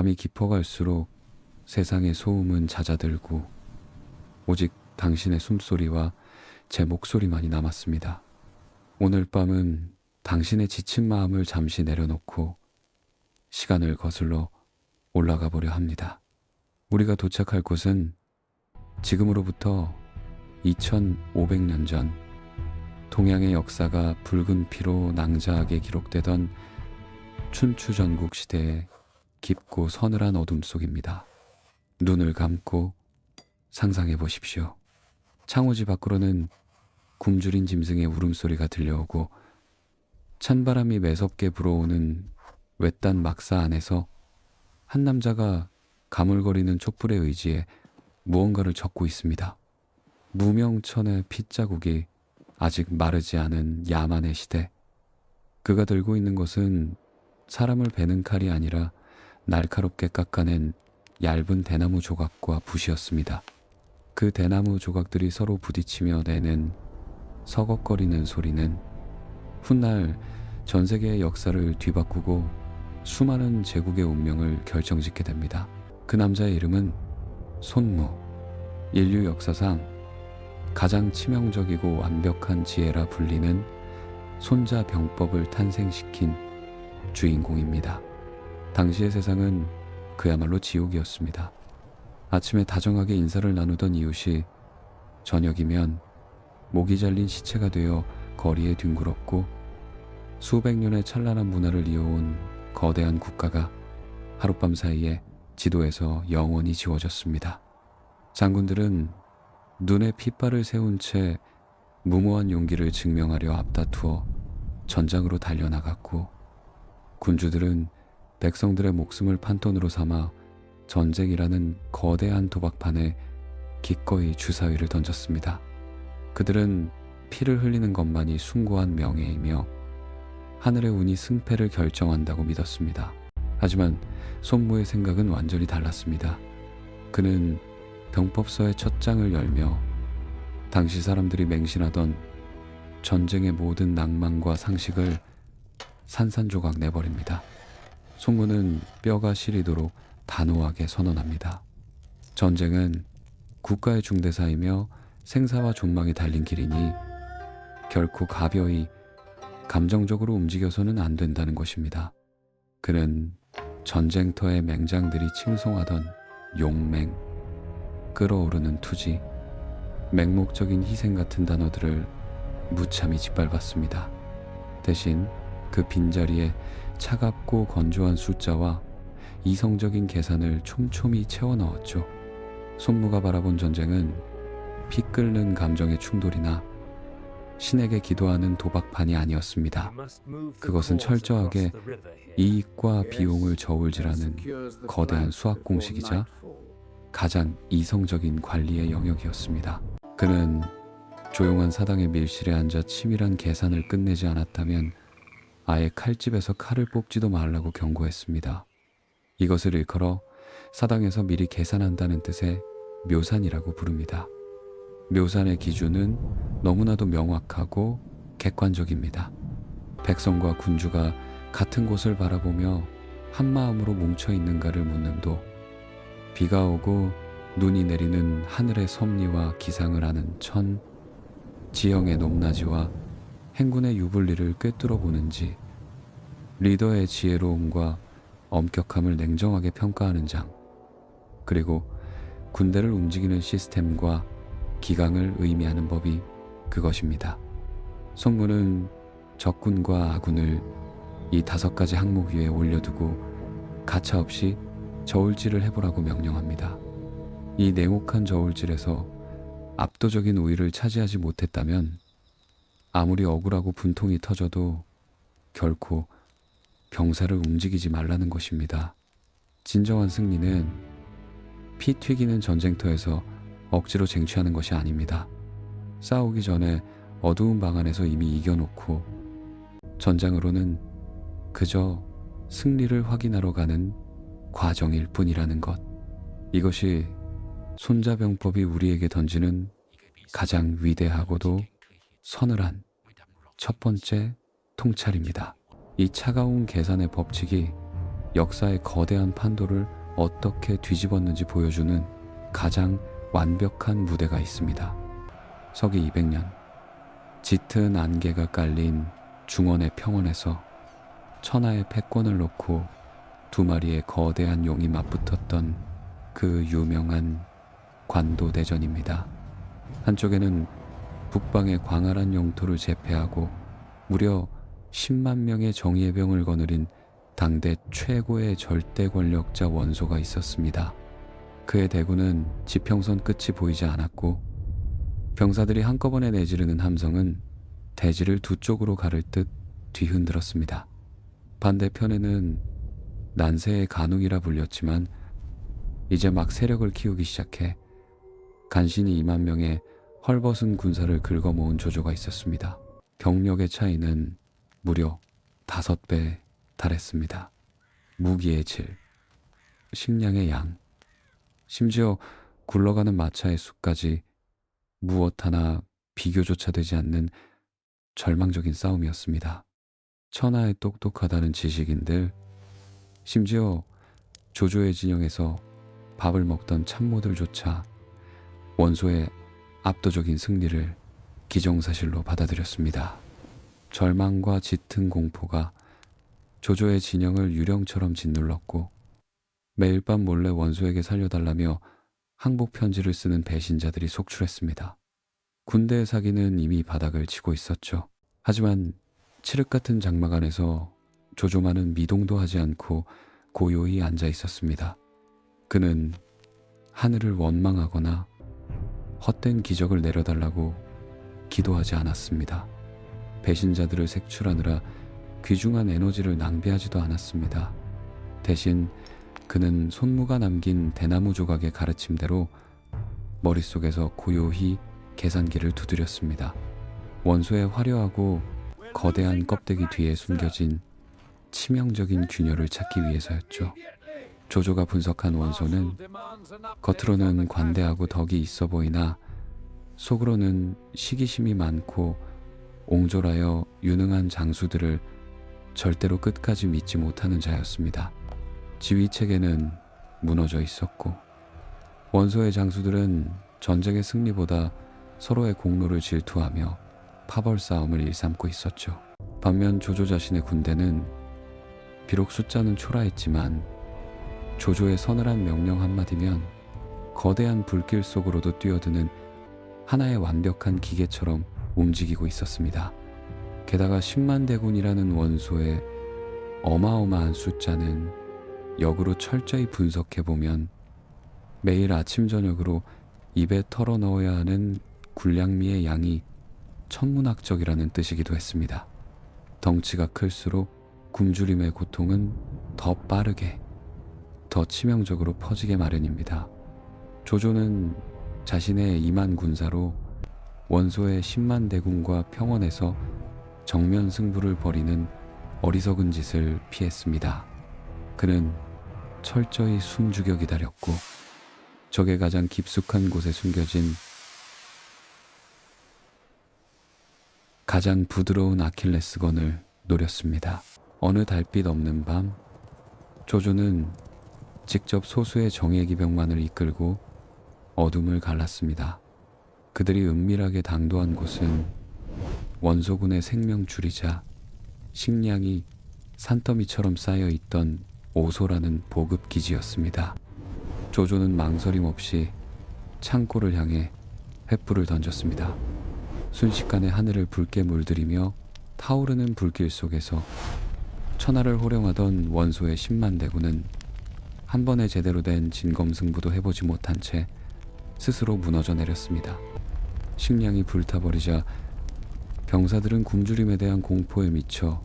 밤이 깊어갈수록 세상의 소음은 잦아들고 오직 당신의 숨소리와 제 목소리만이 남았습니다. 오늘 밤은 당신의 지친 마음을 잠시 내려놓고 시간을 거슬러 올라가 보려 합니다. 우리가 도착할 곳은 지금으로부터 2500년 전 동양의 역사가 붉은 피로 낭자하게 기록되던 춘추전국 시대의 깊고 서늘한 어둠 속입니다. 눈을 감고 상상해 보십시오. 창호지 밖으로는 굶주린 짐승의 울음소리가 들려오고 찬바람이 매섭게 불어오는 외딴 막사 안에서 한 남자가 가물거리는 촛불에 의지해 무언가를 적고 있습니다. 무명천의 핏자국이 아직 마르지 않은 야만의 시대. 그가 들고 있는 것은 사람을 베는 칼이 아니라 날카롭게 깎아낸 얇은 대나무 조각과 붓이었습니다. 그 대나무 조각들이 서로 부딪히며 내는 서걱거리는 소리는 훗날 전 세계의 역사를 뒤바꾸고 수많은 제국의 운명을 결정짓게 됩니다. 그 남자의 이름은 손무. 인류 역사상 가장 치명적이고 완벽한 지혜라 불리는 손자병법을 탄생시킨 주인공입니다. 당시의 세상은 그야말로 지옥이었습니다. 아침에 다정하게 인사를 나누던 이웃이 저녁이면 목이 잘린 시체가 되어 거리에 뒹굴었고 수백 년의 찬란한 문화를 이어온 거대한 국가가 하룻밤 사이에 지도에서 영원히 지워졌습니다. 장군들은 눈에 핏발을 세운 채 무모한 용기를 증명하려 앞다투어 전장으로 달려나갔고 군주들은 백성들의 목숨을 판돈으로 삼아 전쟁이라는 거대한 도박판에 기꺼이 주사위를 던졌습니다. 그들은 피를 흘리는 것만이 숭고한 명예이며 하늘의 운이 승패를 결정한다고 믿었습니다. 하지만 손무의 생각은 완전히 달랐습니다. 그는 병법서의 첫 장을 열며 당시 사람들이 맹신하던 전쟁의 모든 낭만과 상식을 산산조각 내버립니다. 손무는 뼈가 시리도록 단호하게 선언합니다. 전쟁은 국가의 중대사이며 생사와 존망이 달린 길이니 결코 가벼이 감정적으로 움직여서는 안 된다는 것입니다. 그는 전쟁터의 맹장들이 칭송하던 용맹, 끓어오르는 투지, 맹목적인 희생 같은 단어들을 무참히 짓밟았습니다. 대신 그 빈자리에 차갑고 건조한 숫자와 이성적인 계산을 촘촘히 채워 넣었죠. 손무가 바라본 전쟁은 피 끓는 감정의 충돌이나 신에게 기도하는 도박판이 아니었습니다. 그것은 철저하게 이익과 비용을 저울질하는 거대한 수학 공식이자 가장 이성적인 관리의 영역이었습니다. 그는 조용한 사당의 밀실에 앉아 치밀한 계산을 끝내지 않았다면 아예 칼집에서 칼을 뽑지도 말라고 경고했습니다. 이것을 일컬어 사당에서 미리 계산한다는 뜻의 묘산이라고 부릅니다. 묘산의 기준은 너무나도 명확하고 객관적입니다. 백성과 군주가 같은 곳을 바라보며 한마음으로 뭉쳐있는가를 묻는도 비가 오고 눈이 내리는 하늘의 섭리와 기상을 아는 천, 지형의 높낮이와 행군의 유불리를 꿰뚫어 보는지 리더의 지혜로움과 엄격함을 냉정하게 평가하는 장, 그리고 군대를 움직이는 시스템과 기강을 의미하는 법이 그것입니다. 손무는 적군과 아군을 이 5가지 항목 위에 올려두고 가차없이 저울질을 해보라고 명령합니다. 이 냉혹한 저울질에서 압도적인 우위를 차지하지 못했다면 아무리 억울하고 분통이 터져도 결코 병사를 움직이지 말라는 것입니다. 진정한 승리는 피 튀기는 전쟁터에서 억지로 쟁취하는 것이 아닙니다. 싸우기 전에 어두운 방 안에서 이미 이겨놓고 전장으로는 그저 승리를 확인하러 가는 과정일 뿐이라는 것. 이것이 손자병법이 우리에게 던지는 가장 위대하고도 서늘한 첫 번째 통찰입니다. 이 차가운 계산의 법칙이 역사의 거대한 판도를 어떻게 뒤집었는지 보여주는 가장 완벽한 무대가 있습니다. 서기 200년, 짙은 안개가 깔린 중원의 평원에서 천하의 패권을 놓고 두 마리의 거대한 용이 맞붙었던 그 유명한 관도대전입니다. 한쪽에는 북방의 광활한 영토를 제패하고 무려 10만 명의 정의의 병을 거느린 당대 최고의 절대 권력자 원소가 있었습니다. 그의 대군은 지평선 끝이 보이지 않았고 병사들이 한꺼번에 내지르는 함성은 대지를 두 쪽으로 가를 듯 뒤흔들었습니다. 반대편에는 난세의 간웅이라 불렸지만 이제 막 세력을 키우기 시작해 간신히 2만 명의 헐벗은 군사를 긁어모은 조조가 있었습니다. 병력의 차이는 무려 5배에 달했습니다. 무기의 질, 식량의 양, 심지어 굴러가는 마차의 수까지 무엇 하나 비교조차 되지 않는 절망적인 싸움이었습니다. 천하의 똑똑하다는 지식인들, 심지어 조조의 진영에서 밥을 먹던 참모들조차 원소의 압도적인 승리를 기정사실로 받아들였습니다. 절망과 짙은 공포가 조조의 진영을 유령처럼 짓눌렀고 매일 밤 몰래 원소에게 살려달라며 항복 편지를 쓰는 배신자들이 속출했습니다. 군대의 사기는 이미 바닥을 치고 있었죠. 하지만 칠흑 같은 장막 안에서 조조만은 미동도 하지 않고 고요히 앉아 있었습니다. 그는 하늘을 원망하거나 헛된 기적을 내려달라고 기도하지 않았습니다. 배신자들을 색출하느라 귀중한 에너지를 낭비하지도 않았습니다. 대신 그는 손무가 남긴 대나무 조각의 가르침대로 머릿속에서 고요히 계산기를 두드렸습니다. 원소의 화려하고 거대한 껍데기 뒤에 숨겨진 치명적인 균열을 찾기 위해서였죠. 조조가 분석한 원소는 겉으로는 관대하고 덕이 있어 보이나 속으로는 시기심이 많고 옹졸하여 유능한 장수들을 절대로 끝까지 믿지 못하는 자였습니다. 지휘체계는 무너져 있었고 원소의 장수들은 전쟁의 승리보다 서로의 공로를 질투하며 파벌 싸움을 일삼고 있었죠. 반면 조조 자신의 군대는 비록 숫자는 초라했지만 조조의 서늘한 명령 한마디면 거대한 불길 속으로도 뛰어드는 하나의 완벽한 기계처럼 움직이고 있었습니다. 게다가 10만 대군이라는 원소의 어마어마한 숫자는 역으로 철저히 분석해보면 매일 아침 저녁으로 입에 털어 넣어야 하는 군량미의 양이 천문학적이라는 뜻이기도 했습니다. 덩치가 클수록 굶주림의 고통은 더 빠르게, 더 치명적으로 퍼지게 마련입니다. 조조는 자신의 2만 군사로 원소의 10만 대군과 평원에서 정면 승부를 벌이는 어리석은 짓을 피했습니다. 그는 철저히 숨죽여 기다렸고 적의 가장 깊숙한 곳에 숨겨진 가장 부드러운 아킬레스건을 노렸습니다. 어느 달빛 없는 밤, 조조는 직접 소수의 정예기병만을 이끌고 어둠을 갈랐습니다. 그들이 은밀하게 당도한 곳은 원소군의 생명줄이자 식량이 산더미처럼 쌓여있던 오소라는 보급기지였습니다. 조조는 망설임 없이 창고를 향해 횃불을 던졌습니다. 순식간에 하늘을 붉게 물들이며 타오르는 불길 속에서 천하를 호령하던 원소의 10만 대군은 한 번에 제대로 된 진검승부도 해보지 못한 채 스스로 무너져 내렸습니다. 식량이 불타버리자 병사들은 굶주림에 대한 공포에 미쳐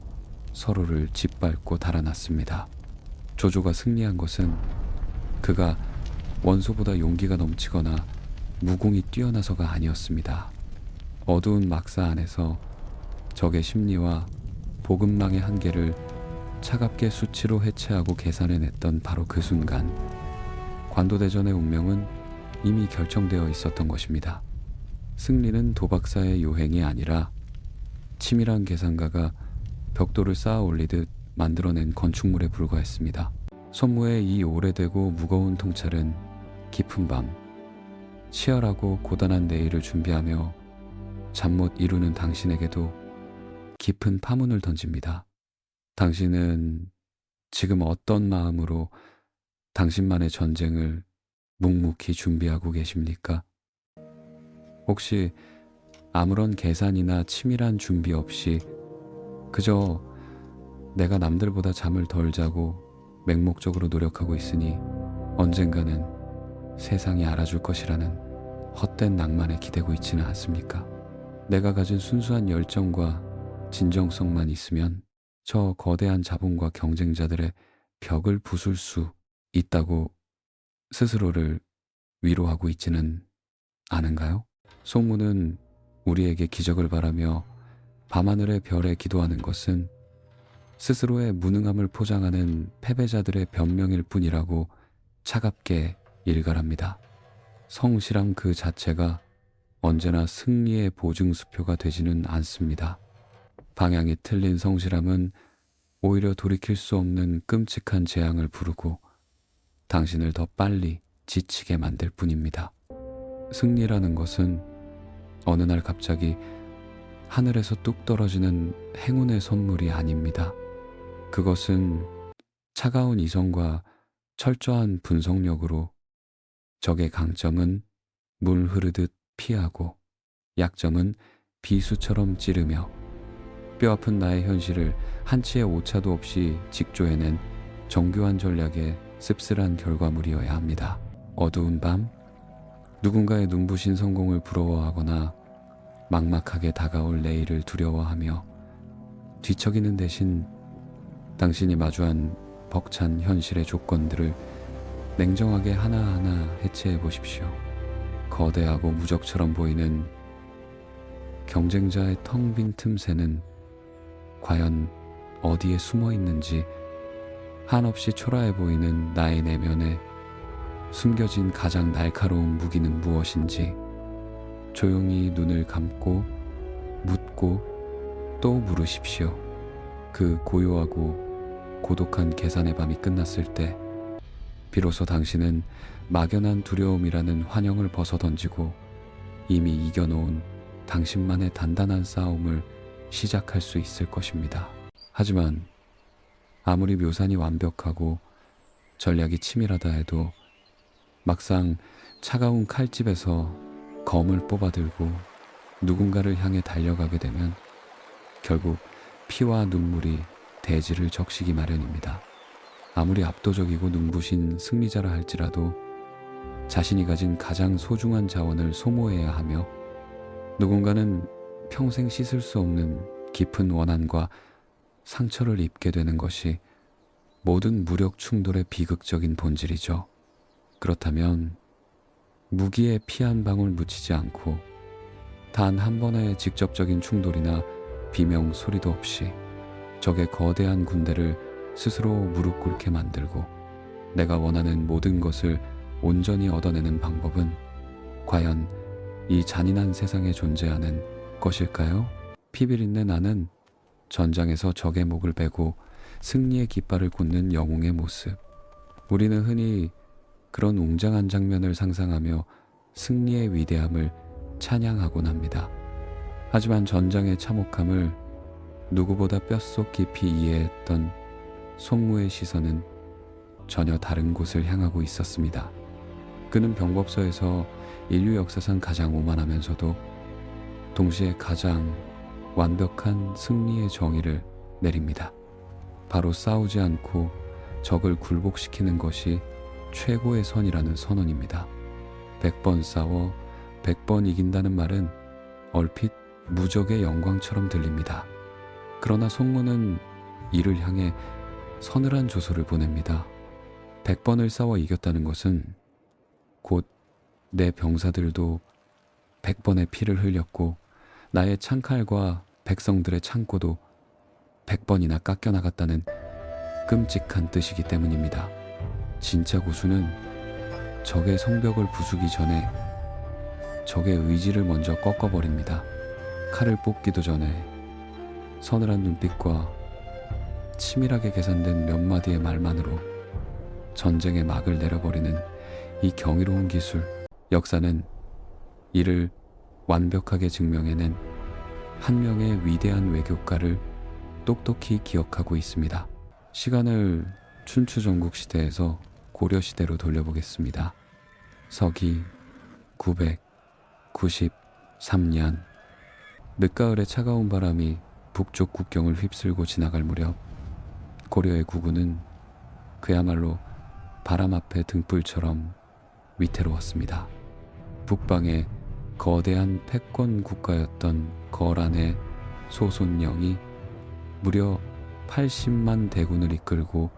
서로를 짓밟고 달아났습니다. 조조가 승리한 것은 그가 원소보다 용기가 넘치거나 무공이 뛰어나서가 아니었습니다. 어두운 막사 안에서 적의 심리와 보급망의 한계를 차갑게 수치로 해체하고 계산해냈던 바로 그 순간 관도대전의 운명은 이미 결정되어 있었던 것입니다. 승리는 도박사의 요행이 아니라 치밀한 계산가가 벽돌을 쌓아 올리듯 만들어낸 건축물에 불과했습니다. 손무의 이 오래되고 무거운 통찰은 깊은 밤, 치열하고 고단한 내일을 준비하며 잠 못 이루는 당신에게도 깊은 파문을 던집니다. 당신은 지금 어떤 마음으로 당신만의 전쟁을 묵묵히 준비하고 계십니까? 혹시 아무런 계산이나 치밀한 준비 없이 그저 내가 남들보다 잠을 덜 자고 맹목적으로 노력하고 있으니 언젠가는 세상이 알아줄 것이라는 헛된 낭만에 기대고 있지는 않습니까? 내가 가진 순수한 열정과 진정성만 있으면 저 거대한 자본과 경쟁자들의 벽을 부술 수 있다고 스스로를 위로하고 있지는 않은가요? 송무는 우리에게 기적을 바라며 밤하늘의 별에 기도하는 것은 스스로의 무능함을 포장하는 패배자들의 변명일 뿐이라고 차갑게 일갈합니다. 성실함 그 자체가 언제나 승리의 보증수표가 되지는 않습니다. 방향이 틀린 성실함은 오히려 돌이킬 수 없는 끔찍한 재앙을 부르고 당신을 더 빨리 지치게 만들 뿐입니다. 승리라는 것은 어느 날 갑자기 하늘에서 뚝 떨어지는 행운의 선물이 아닙니다. 그것은 차가운 이성과 철저한 분석력으로 적의 강점은 물 흐르듯 피하고 약점은 비수처럼 찌르며 뼈아픈 나의 현실을 한치의 오차도 없이 직조해낸 정교한 전략의 씁쓸한 결과물이어야 합니다. 어두운 밤, 누군가의 눈부신 성공을 부러워하거나 막막하게 다가올 내일을 두려워하며 뒤척이는 대신 당신이 마주한 벅찬 현실의 조건들을 냉정하게 하나하나 해체해 보십시오. 거대하고 무적처럼 보이는 경쟁자의 텅 빈 틈새는 과연 어디에 숨어 있는지, 한없이 초라해 보이는 나의 내면에 숨겨진 가장 날카로운 무기는 무엇인지 조용히 눈을 감고 묻고 또 물으십시오. 그 고요하고 고독한 계산의 밤이 끝났을 때 비로소 당신은 막연한 두려움이라는 환영을 벗어던지고 이미 이겨놓은 당신만의 단단한 싸움을 시작할 수 있을 것입니다. 하지만 아무리 묘산이 완벽하고 전략이 치밀하다 해도 막상 차가운 칼집에서 검을 뽑아들고 누군가를 향해 달려가게 되면 결국 피와 눈물이 대지를 적시기 마련입니다. 아무리 압도적이고 눈부신 승리자라 할지라도 자신이 가진 가장 소중한 자원을 소모해야 하며 누군가는 평생 씻을 수 없는 깊은 원한과 상처를 입게 되는 것이 모든 무력 충돌의 비극적인 본질이죠. 그렇다면 무기에 피 한 방울 묻히지 않고 단 한 번의 직접적인 충돌이나 비명 소리도 없이 적의 거대한 군대를 스스로 무릎 꿇게 만들고 내가 원하는 모든 것을 온전히 얻어내는 방법은 과연 이 잔인한 세상에 존재하는 것일까요? 피비린내 나는 전장에서 적의 목을 베고 승리의 깃발을 꽂는 영웅의 모습. 우리는 흔히 그런 웅장한 장면을 상상하며 승리의 위대함을 찬양하곤 합니다. 하지만 전장의 참혹함을 누구보다 뼛속 깊이 이해했던 손무의 시선은 전혀 다른 곳을 향하고 있었습니다. 그는 병법서에서 인류 역사상 가장 오만하면서도 동시에 가장 완벽한 승리의 정의를 내립니다. 바로 싸우지 않고 적을 굴복시키는 것이 최고의 선이라는 선언입니다. 100번 싸워 100번 이긴다는 말은 얼핏 무적의 영광처럼 들립니다. 그러나 손무는 이를 향해 서늘한 조소를 보냅니다. 100번을 싸워 이겼다는 것은 곧 내 병사들도 100번의 피를 흘렸고 나의 창칼과 백성들의 창고도 100번이나 깎여나갔다는 끔찍한 뜻이기 때문입니다. 진짜 고수는 적의 성벽을 부수기 전에 적의 의지를 먼저 꺾어버립니다. 칼을 뽑기도 전에 서늘한 눈빛과 치밀하게 계산된 몇 마디의 말만으로 전쟁의 막을 내려버리는 이 경이로운 기술. 역사는 이를 완벽하게 증명해낸 한 명의 위대한 외교가를 똑똑히 기억하고 있습니다. 시간을 춘추 전국 시대에서 고려 시대로 돌려보겠습니다. 서기 993년 늦가을의 차가운 바람이 북쪽 국경을 휩쓸고 지나갈 무렵 고려의 국군은 그야말로 바람 앞에 등불처럼 위태로웠습니다. 북방의 거대한 패권 국가였던 거란의 소손령이 무려 80만 대군을 이끌고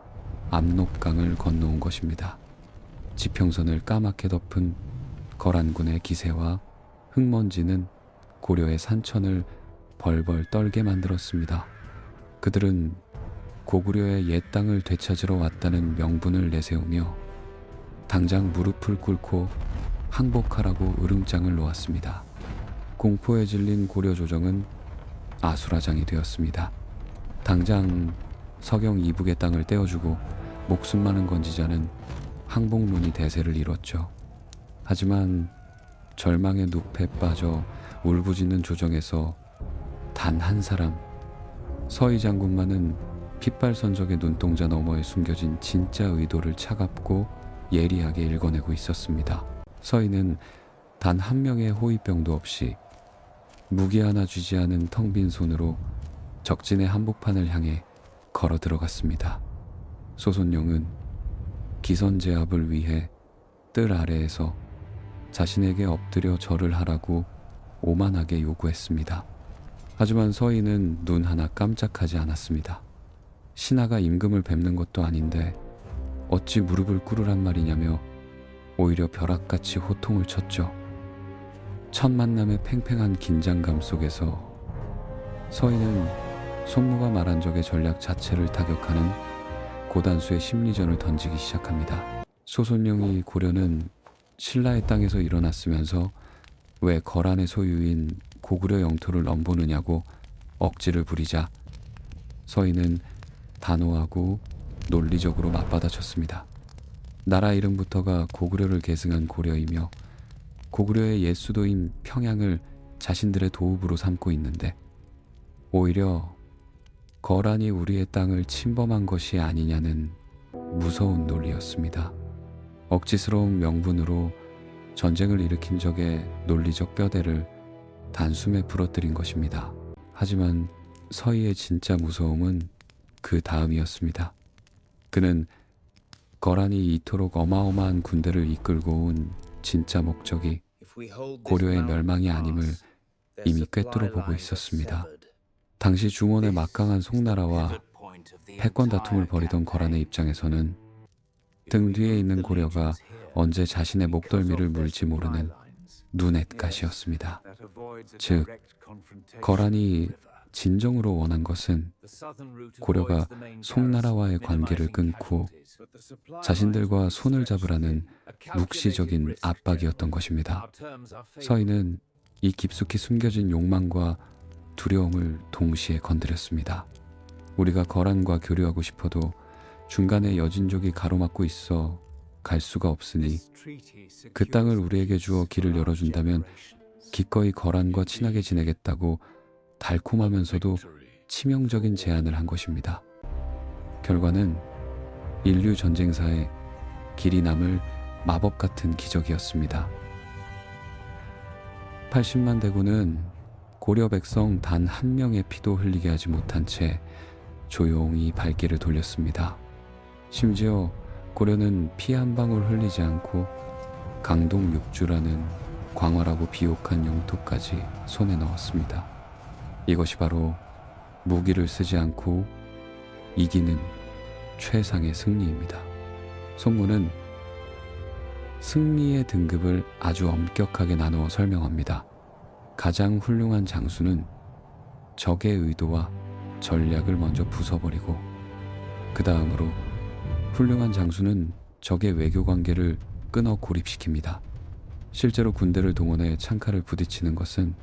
압록강을 건너온 것입니다. 지평선을 까맣게 덮은 거란군의 기세와 흙먼지는 고려의 산천을 벌벌 떨게 만들었습니다. 그들은 고구려의 옛 땅을 되찾으러 왔다는 명분을 내세우며 당장 무릎을 꿇고 항복하라고 으름장을 놓았습니다. 공포에 질린 고려 조정은 아수라장이 되었습니다. 당장 서경 이북의 땅을 떼어주고 목숨만은 건지자는 항복론이 대세를 이뤘죠. 하지만 절망의 늪에 빠져 울부짖는 조정에서 단 한 사람, 서희 장군만은 핏발선적의 눈동자 너머에 숨겨진 진짜 의도를 차갑고 예리하게 읽어내고 있었습니다. 서희는 단 한 명의 호위병도 없이 무기 하나 쥐지 않은 텅 빈 손으로 적진의 한복판을 향해 걸어 들어갔습니다. 소손룡은 기선제압을 위해 뜰 아래에서 자신에게 엎드려 절을 하라고 오만하게 요구했습니다. 하지만 서희는 눈 하나 깜짝하지 않았습니다. 신하가 임금을 뵙는 것도 아닌데 어찌 무릎을 꿇으란 말이냐며 오히려 벼락같이 호통을 쳤죠. 첫 만남의 팽팽한 긴장감 속에서 서희는 손모가 말한 적의 전략 자체를 타격하는 고단수의 심리전을 던지기 시작합니다. 소손령이 고려는 신라의 땅에서 일어났으면서 왜 거란의 소유인 고구려 영토를 넘보느냐고 억지를 부리자 서희는 단호하고 논리적으로 맞받아쳤습니다. 나라 이름부터가 고구려를 계승한 고려이며 고구려의 옛 수도인 평양을 자신들의 도읍으로 삼고 있는데 오히려 거란이 우리의 땅을 침범한 것이 아니냐는 무서운 논리였습니다. 억지스러운 명분으로 전쟁을 일으킨 적의 논리적 뼈대를 단숨에 부러뜨린 것입니다. 하지만 서희의 진짜 무서움은 그 다음이었습니다. 그는 거란이 이토록 어마어마한 군대를 이끌고 온 진짜 목적이 고려의 멸망이 아님을 이미 꿰뚫어 보고 있었습니다. 당시 중원의 막강한 송나라와 패권 다툼을 벌이던 거란의 입장에서는 등 뒤에 있는 고려가 언제 자신의 목덜미를 물지 모르는 눈엣가시였습니다. 즉, 거란이 진정으로 원한 것은 고려가 송나라와의 관계를 끊고 자신들과 손을 잡으라는 묵시적인 압박이었던 것입니다. 서희는 이 깊숙이 숨겨진 욕망과 두려움을 동시에 건드렸습니다. 우리가 거란과 교류하고 싶어도 중간에 여진족이 가로막고 있어 갈 수가 없으니 그 땅을 우리에게 주어 길을 열어준다면 기꺼이 거란과 친하게 지내겠다고 달콤하면서도 치명적인 제안을 한 것입니다. 결과는 인류 전쟁사에 길이 남을 마법 같은 기적이었습니다. 80만 대군은 고려 백성 단 한 명의 피도 흘리게 하지 못한 채 조용히 발길을 돌렸습니다. 심지어 고려는 피 한 방울 흘리지 않고 강동 육주라는 광활하고 비옥한 영토까지 손에 넣었습니다. 이것이 바로 무기를 쓰지 않고 이기는 최상의 승리입니다. 손문은 승리의 등급을 아주 엄격하게 나누어 설명합니다. 가장 훌륭한 장수는 적의 의도와 전략을 먼저 부숴버리고 그 다음으로 훌륭한 장수는 적의 외교 관계를 끊어 고립시킵니다. 실제로 군대를 동원해 창칼을 부딪히는 것은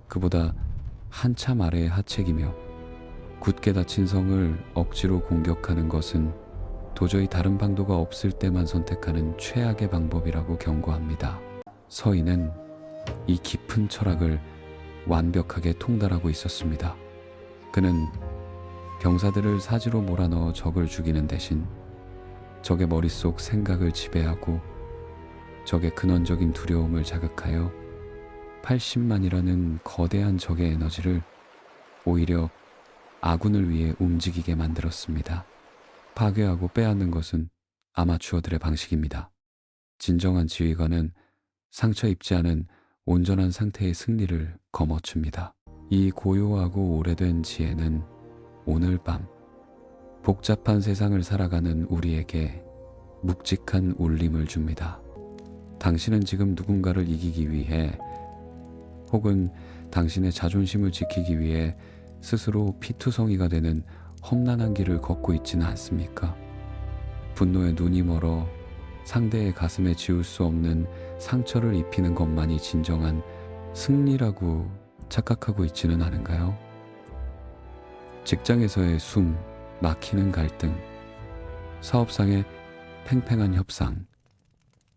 그보다 한참 아래의 하책이며 굳게 닫힌 성을 억지로 공격하는 것은 도저히 다른 방도가 없을 때만 선택하는 최악의 방법이라고 경고합니다. 서인은 이 깊은 철학을 완벽하게 통달하고 있었습니다. 그는 병사들을 사지로 몰아넣어 적을 죽이는 대신 적의 머릿속 생각을 지배하고 적의 근원적인 두려움을 자극하여 80만이라는 거대한 적의 에너지를 오히려 아군을 위해 움직이게 만들었습니다. 파괴하고 빼앗는 것은 아마추어들의 방식입니다. 진정한 지휘관은 상처 입지 않은 온전한 상태의 승리를 거머�줍니다. 이 고요하고 오래된 지혜는 오늘 밤 복잡한 세상을 살아가는 우리에게 묵직한 울림을 줍니다. 당신은 지금 누군가를 이기기 위해 혹은 당신의 자존심을 지키기 위해 스스로 피투성이가 되는 험난한 길을 걷고 있지는 않습니까? 분노에 눈이 멀어 상대의 가슴에 지울 수 없는 상처를 입히는 것만이 진정한 승리라고 착각하고 있지는 않은가요? 직장에서의 숨 막히는 갈등, 사업상의 팽팽한 협상,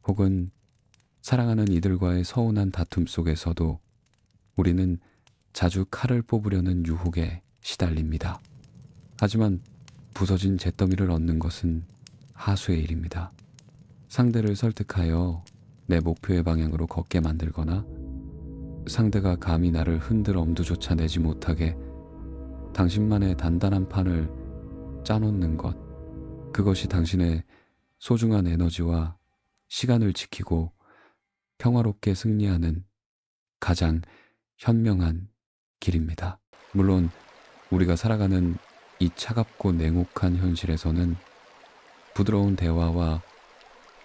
혹은 사랑하는 이들과의 서운한 다툼 속에서도 우리는 자주 칼을 뽑으려는 유혹에 시달립니다. 하지만 부서진 잿더미를 얻는 것은 하수의 일입니다. 상대를 설득하여 내 목표의 방향으로 걷게 만들거나 상대가 감히 나를 흔들 엄두조차 내지 못하게 당신만의 단단한 판을 짜놓는 것, 그것이 당신의 소중한 에너지와 시간을 지키고 평화롭게 승리하는 가장 현명한 길입니다. 물론 우리가 살아가는 이 차갑고 냉혹한 현실에서는 부드러운 대화와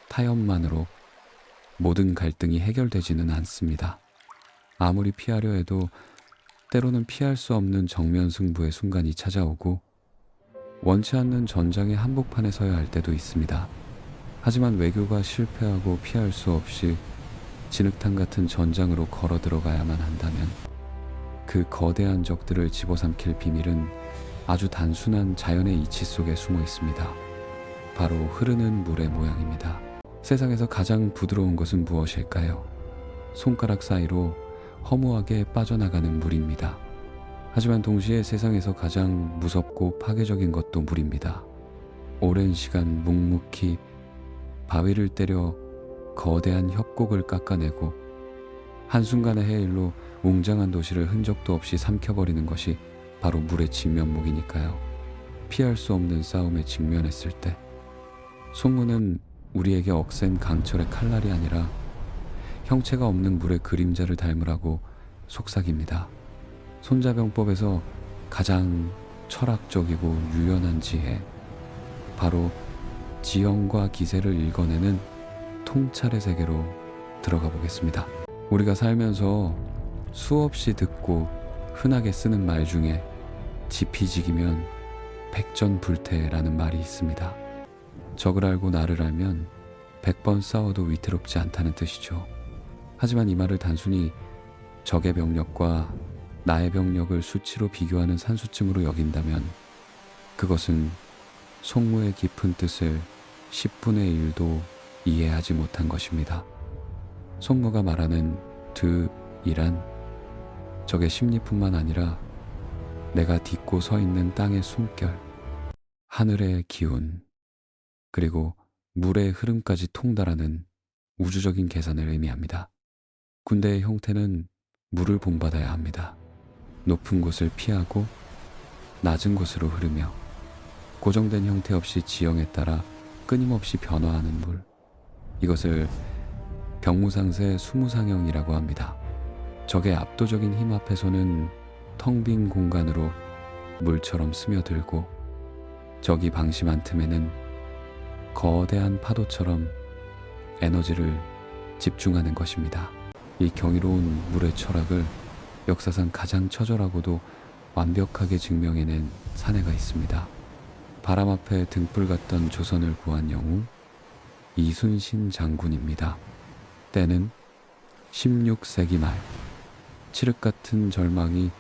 타협만으로 모든 갈등이 해결되지는 않습니다. 아무리 피하려 해도 때로는 피할 수 없는 정면 승부의 순간이 찾아오고 원치 않는 전장의 한복판에 서야 할 때도 있습니다. 하지만 외교가 실패하고 피할 수 없이 진흙탕 같은 전장으로 걸어 들어가야만 한다면 그 거대한 적들을 집어삼킬 비밀은 아주 단순한 자연의 이치 속에 숨어 있습니다. 바로 흐르는 물의 모양입니다. 세상에서 가장 부드러운 것은 무엇일까요? 손가락 사이로 허무하게 빠져나가는 물입니다. 하지만 동시에 세상에서 가장 무섭고 파괴적인 것도 물입니다. 오랜 시간 묵묵히 바위를 때려 거대한 협곡을 깎아내고 한순간의 해일로 웅장한 도시를 흔적도 없이 삼켜버리는 것이 바로 물의 진면목이니까요. 피할 수 없는 싸움에 직면했을 때 송문은 우리에게 억센 강철의 칼날이 아니라 형체가 없는 물의 그림자를 닮으라고 속삭입니다. 손자병법에서 가장 철학적이고 유연한 지혜, 바로 지형과 기세를 읽어내는 통찰의 세계로 들어가 보겠습니다. 우리가 살면서 수없이 듣고 흔하게 쓰는 말 중에 지피지기면 백전불태라는 말이 있습니다. 적을 알고 나를 알면 100번 싸워도 위태롭지 않다는 뜻이죠. 하지만 이 말을 단순히 적의 병력과 나의 병력을 수치로 비교하는 산수쯤으로 여긴다면 그것은 송무의 깊은 뜻을 10분의 1도 이해하지 못한 것입니다. 송무가 말하는 득이란 적의 심리뿐만 아니라 내가 딛고 서 있는 땅의 숨결, 하늘의 기운, 그리고 물의 흐름까지 통달하는 우주적인 계산을 의미합니다. 군대의 형태는 물을 본받아야 합니다. 높은 곳을 피하고 낮은 곳으로 흐르며 고정된 형태 없이 지형에 따라 끊임없이 변화하는 물. 이것을 병무상세 수무상형이라고 합니다. 적의 압도적인 힘 앞에서는 텅 빈 공간으로 물처럼 스며들고 적이 방심한 틈에는 거대한 파도처럼 에너지를 집중하는 것입니다. 이 경이로운 물의 철학을 역사상 가장 처절하고도 완벽하게 증명해낸 사내가 있습니다. 바람 앞에 등불 같던 조선을 구한 영웅 이순신 장군입니다. 때는 16세기 말, 칠흑 같은 절망이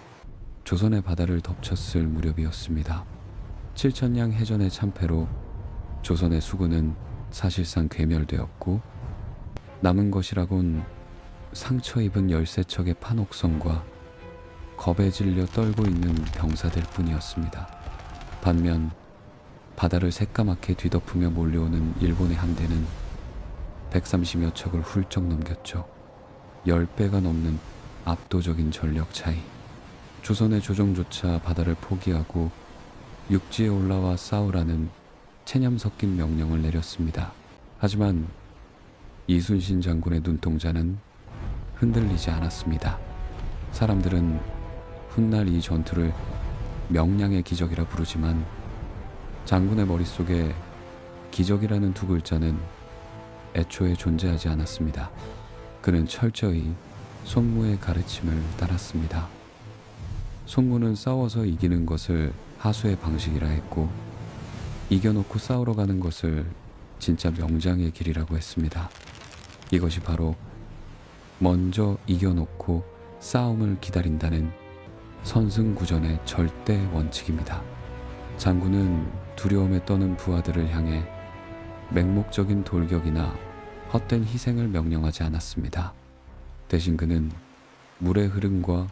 조선의 바다를 덮쳤을 무렵이었습니다. 칠천량 해전의 참패로 조선의 수군은 사실상 괴멸되었고 남은 것이라곤 상처 입은 13척의 판옥선과 겁에 질려 떨고 있는 병사들 뿐이었습니다. 반면 바다를 새까맣게 뒤덮으며 몰려오는 일본의 함대는 130여 척을 훌쩍 넘겼죠. 10배가 넘는 압도적인 전력 차이. 조선의 조정조차 바다를 포기하고 육지에 올라와 싸우라는 체념 섞인 명령을 내렸습니다. 하지만 이순신 장군의 눈동자는 흔들리지 않았습니다. 사람들은 훗날 이 전투를 명량의 기적이라 부르지만 장군의 머릿속에 기적이라는 두 글자는 애초에 존재하지 않았습니다. 그는 철저히 손무의 가르침을 따랐습니다. 손무는 싸워서 이기는 것을 하수의 방식이라 했고 이겨놓고 싸우러 가는 것을 진짜 명장의 길이라고 했습니다. 이것이 바로 먼저 이겨놓고 싸움을 기다린다는 선승구전의 절대 원칙입니다. 장군은 두려움에 떠는 부하들을 향해 맹목적인 돌격이나 헛된 희생을 명령하지 않았습니다. 대신 그는 물의 흐름과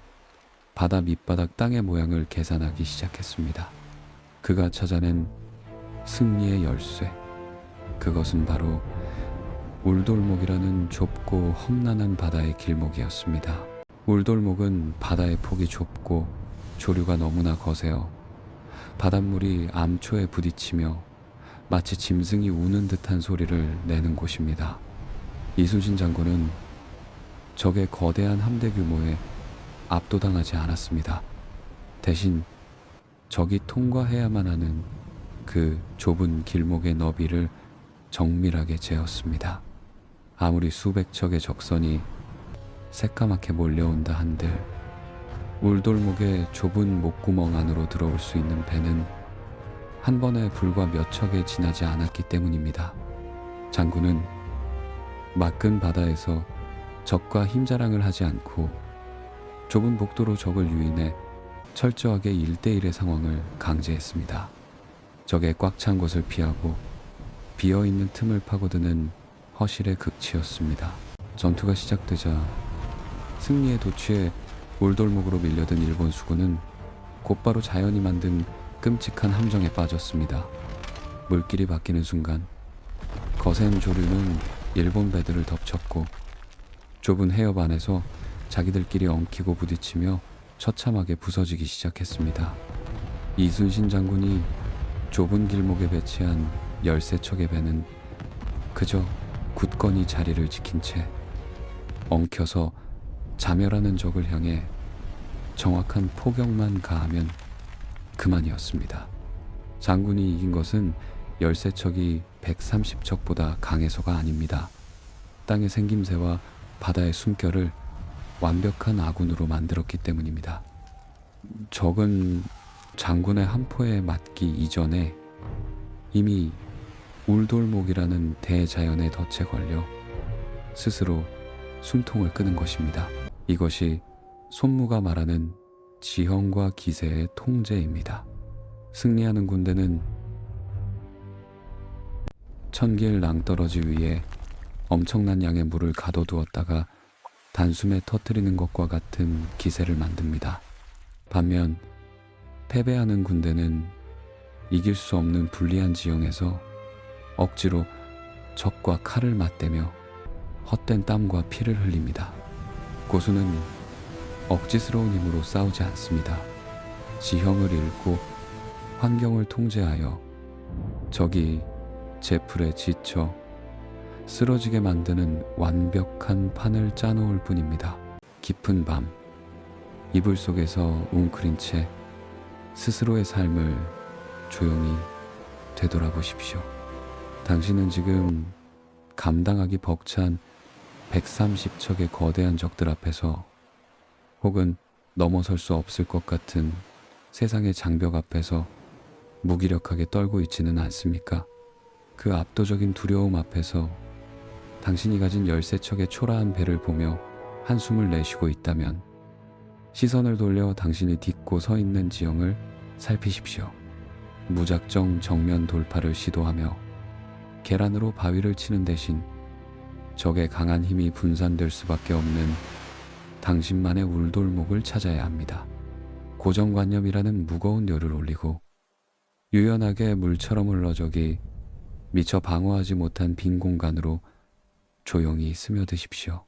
바다 밑바닥 땅의 모양을 계산하기 시작했습니다. 그가 찾아낸 승리의 열쇠, 그것은 바로 울돌목이라는 좁고 험난한 바다의 길목이었습니다. 울돌목은 바다의 폭이 좁고 조류가 너무나 거세어 바닷물이 암초에 부딪히며 마치 짐승이 우는 듯한 소리를 내는 곳입니다. 이순신 장군은 적의 거대한 함대 규모에 압도당하지 않았습니다. 대신 적이 통과해야만 하는 그 좁은 길목의 너비를 정밀하게 재었습니다. 아무리 수백 척의 적선이 새까맣게 몰려온다 한들 울돌목의 좁은 목구멍 안으로 들어올 수 있는 배는 한 번에 불과 몇 척에 지나지 않았기 때문입니다. 장군은 막근 바다에서 적과 힘자랑을 하지 않고 좁은 복도로 적을 유인해 철저하게 1대1의 상황을 강제했습니다. 적의 꽉 찬 곳을 피하고 비어있는 틈을 파고드는 허실의 극치였습니다. 전투가 시작되자 승리에 도취해 울돌목으로 밀려든 일본 수군은 곧바로 자연이 만든 끔찍한 함정에 빠졌습니다. 물길이 바뀌는 순간 거센 조류는 일본 배들을 덮쳤고 좁은 해협 안에서 자기들끼리 엉키고 부딪히며 처참하게 부서지기 시작했습니다. 이순신 장군이 좁은 길목에 배치한 13척의 배는 그저 굳건히 자리를 지킨 채 엉켜서 자멸하는 적을 향해 정확한 포격만 가하면 그만이었습니다. 장군이 이긴 것은 13척이 130척보다 강해서가 아닙니다. 땅의 생김새와 바다의 숨결을 완벽한 아군으로 만들었기 때문입니다. 적은 장군의 한 포에 맞기 이전에 이미 울돌목이라는 대자연의 덫에 걸려 스스로 숨통을 끄는 것입니다. 이것이 손무가 말하는 지형과 기세의 통제입니다. 승리하는 군대는 천길 낭떠러지 위에 엄청난 양의 물을 가둬두었다가 단숨에 터뜨리는 것과 같은 기세를 만듭니다. 반면 패배하는 군대는 이길 수 없는 불리한 지형에서 억지로 적과 칼을 맞대며 헛된 땀과 피를 흘립니다. 고수는 억지스러운 힘으로 싸우지 않습니다. 지형을 읽고 환경을 통제하여 적이 제풀에 지쳐 쓰러지게 만드는 완벽한 판을 짜놓을 뿐입니다. 깊은 밤, 이불 속에서 웅크린 채 스스로의 삶을 조용히 되돌아보십시오. 당신은 지금 감당하기 벅찬 130척의 거대한 적들 앞에서 혹은 넘어설 수 없을 것 같은 세상의 장벽 앞에서 무기력하게 떨고 있지는 않습니까? 그 압도적인 두려움 앞에서 당신이 가진 13척의 초라한 배를 보며 한숨을 내쉬고 있다면 시선을 돌려 당신이 딛고 서 있는 지형을 살피십시오. 무작정 정면 돌파를 시도하며 계란으로 바위를 치는 대신 적의 강한 힘이 분산될 수밖에 없는 당신만의 울돌목을 찾아야 합니다. 고정관념이라는 무거운 뇌를 올리고 유연하게 물처럼 흘러적이 미처 방어하지 못한 빈 공간으로 조용히 스며드십시오.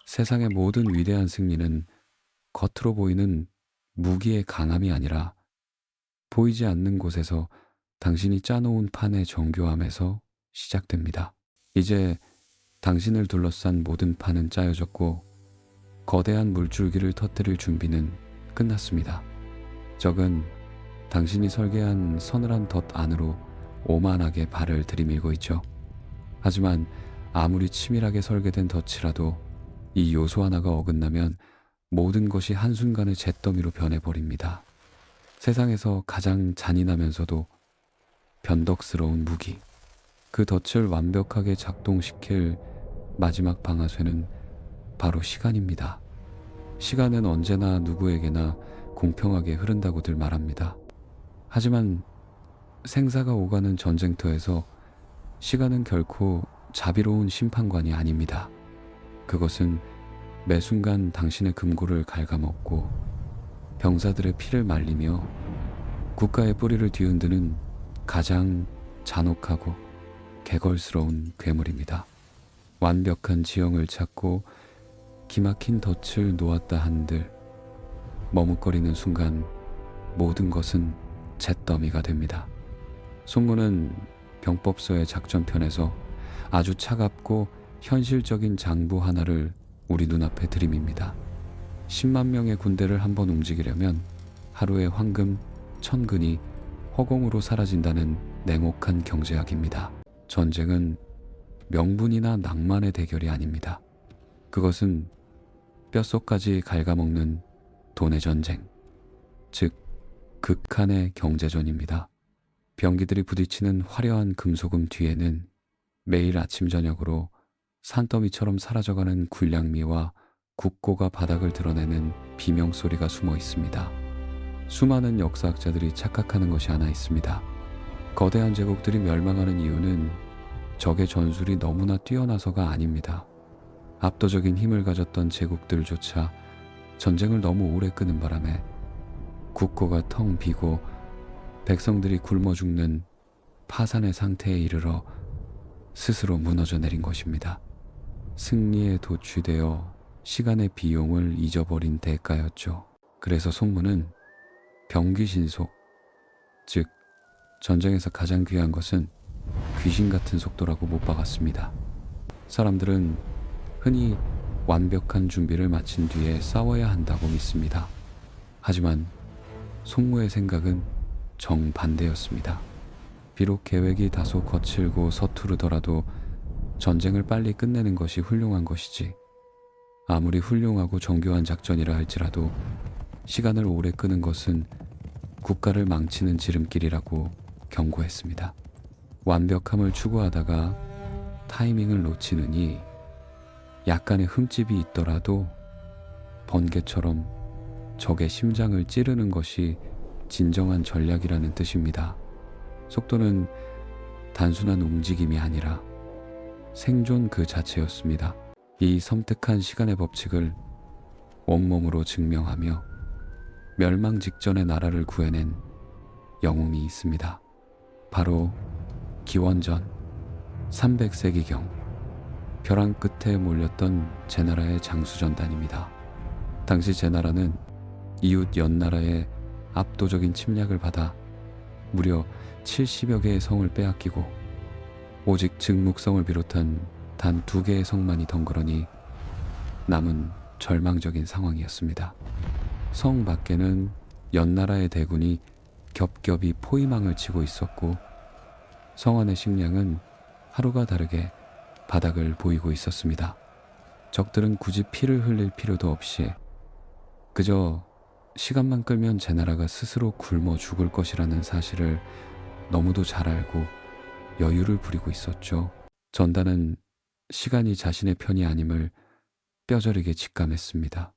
세상의 모든 위대한 승리는 겉으로 보이는 무기의 강함이 아니라 보이지 않는 곳에서 당신이 짜놓은 판의 정교함에서 시작됩니다. 이제 당신을 둘러싼 모든 판은 짜여졌고 거대한 물줄기를 터뜨릴 준비는 끝났습니다. 적은 당신이 설계한 서늘한 덫 안으로 오만하게 발을 들이밀고 있죠. 하지만 아무리 치밀하게 설계된 덫이라도 이 요소 하나가 어긋나면 모든 것이 한순간에 잿더미로 변해버립니다. 세상에서 가장 잔인하면서도 변덕스러운 무기, 그 덫을 완벽하게 작동시킬 마지막 방아쇠는 바로 시간입니다. 시간은 언제나 누구에게나 공평하게 흐른다고들 말합니다. 하지만 생사가 오가는 전쟁터에서 시간은 결코 자비로운 심판관이 아닙니다. 그것은 매 순간 당신의 금고를 갉아먹고 병사들의 피를 말리며 국가의 뿌리를 뒤흔드는 가장 잔혹하고 개걸스러운 괴물입니다. 완벽한 지형을 찾고 기막힌 덫을 놓았다 한들 머뭇거리는 순간 모든 것은 잿더미가 됩니다. 송무는 병법서의 작전편에서 아주 차갑고 현실적인 장부 하나를 우리 눈앞에 들이밉니다. 10만 명의 군대를 한번 움직이려면 하루에 황금 1000근이 허공으로 사라진다는 냉혹한 경제학입니다. 전쟁은 명분이나 낭만의 대결이 아닙니다. 그것은 뼛속까지 갉아먹는 돈의 전쟁, 즉 극한의 경제전입니다. 병기들이 부딪히는 화려한 금소금 뒤에는 매일 아침 저녁으로 산더미처럼 사라져가는 군량미와 국고가 바닥을 드러내는 비명소리가 숨어 있습니다. 수많은 역사학자들이 착각하는 것이 하나 있습니다. 거대한 제국들이 멸망하는 이유는 적의 전술이 너무나 뛰어나서가 아닙니다. 압도적인 힘을 가졌던 제국들조차 전쟁을 너무 오래 끄는 바람에 국고가 텅 비고 백성들이 굶어 죽는 파산의 상태에 이르러 스스로 무너져 내린 것입니다. 승리에 도취되어 시간의 비용을 잊어버린 대가였죠. 그래서 송무는 병귀신속, 즉 전쟁에서 가장 귀한 것은 귀신 같은 속도라고 못 박았습니다. 사람들은 흔히 완벽한 준비를 마친 뒤에 싸워야 한다고 믿습니다. 하지만 송무의 생각은 정반대였습니다. 비록 계획이 다소 거칠고 서투르더라도 전쟁을 빨리 끝내는 것이 훌륭한 것이지, 아무리 훌륭하고 정교한 작전이라 할지라도 시간을 오래 끄는 것은 국가를 망치는 지름길이라고 경고했습니다. 완벽함을 추구하다가 타이밍을 놓치느니 약간의 흠집이 있더라도 번개처럼 적의 심장을 찌르는 것이 진정한 전략이라는 뜻입니다. 속도는 단순한 움직임이 아니라 생존 그 자체였습니다. 이 섬뜩한 시간의 법칙을 온몸으로 증명하며 멸망 직전의 나라를 구해낸 영웅이 있습니다. 바로 기원전 300세기경 벼랑 끝에 몰렸던 제나라의 장수전단입니다. 당시 제나라는 이웃 연나라의 압도적인 침략을 받아 무려 70여 개의 성을 빼앗기고 오직 증묵성을 비롯한 단 2개의 성만이 덩그러니 남은 절망적인 상황이었습니다. 성 밖에는 연나라의 대군이 겹겹이 포위망을 치고 있었고 성 안의 식량은 하루가 다르게 바닥을 보이고 있었습니다. 적들은 굳이 피를 흘릴 필요도 없이 그저 시간만 끌면 제나라가 스스로 굶어 죽을 것이라는 사실을 너무도 잘 알고 여유를 부리고 있었죠. 전단은 시간이 자신의 편이 아님을 뼈저리게 직감했습니다.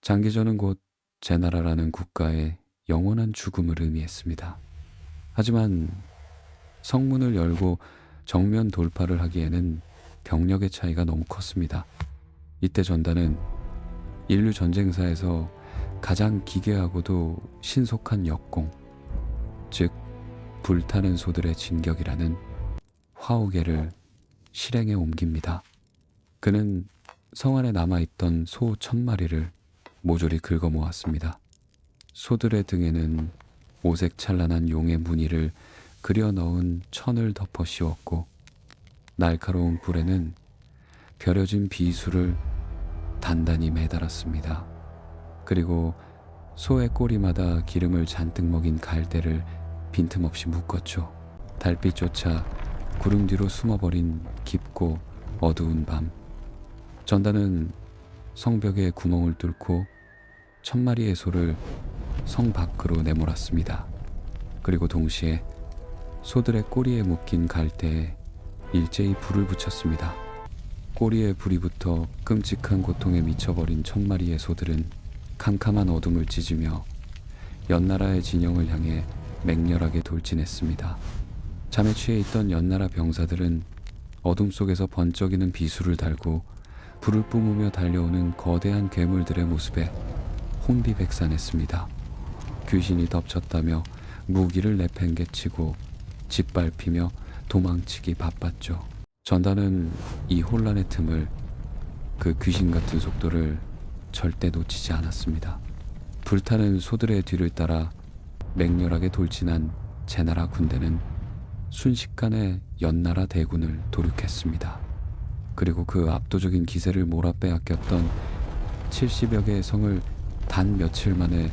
장기전은 곧 제나라라는 국가의 영원한 죽음을 의미했습니다. 하지만 성문을 열고 정면 돌파를 하기에는 병력의 차이가 너무 컸습니다. 이때 전단은 인류 전쟁사에서 가장 기괴하고도 신속한 역공, 즉 불타는 소들의 진격이라는 화오계를 실행에 옮깁니다. 그는 성 안에 남아있던 소 1000마리를 모조리 긁어 모았습니다. 소들의 등에는 오색 찬란한 용의 무늬를 그려 넣은 천을 덮어 씌웠고, 날카로운 뿔에는 벼려진 비수를 단단히 매달았습니다. 그리고 소의 꼬리마다 기름을 잔뜩 먹인 갈대를 빈틈없이 묶었죠. 달빛조차 구름 뒤로 숨어버린 깊고 어두운 밤, 전단은 성벽에 구멍을 뚫고 1000마리의 소를 성 밖으로 내몰았습니다. 그리고 동시에 소들의 꼬리에 묶인 갈대에 일제히 불을 붙였습니다. 꼬리에 불이 붙어 끔찍한 고통에 미쳐버린 1000마리의 소들은 캄캄한 어둠을 찢으며 연나라의 진영을 향해 맹렬하게 돌진했습니다. 잠에 취해 있던 연나라 병사들은 어둠 속에서 번쩍이는 비수를 달고 불을 뿜으며 달려오는 거대한 괴물들의 모습에 혼비백산했습니다. 귀신이 덮쳤다며 무기를 내팽개치고 짓밟히며 도망치기 바빴죠. 전단은 이 혼란의 틈을, 그 귀신 같은 속도를 절대 놓치지 않았습니다. 불타는 소들의 뒤를 따라 맹렬하게 돌진한 제나라 군대는 순식간에 연나라 대군을 도륙했습니다. 그리고 그 압도적인 기세를 몰아빼앗겼던 70여 개의 성을 단 며칠 만에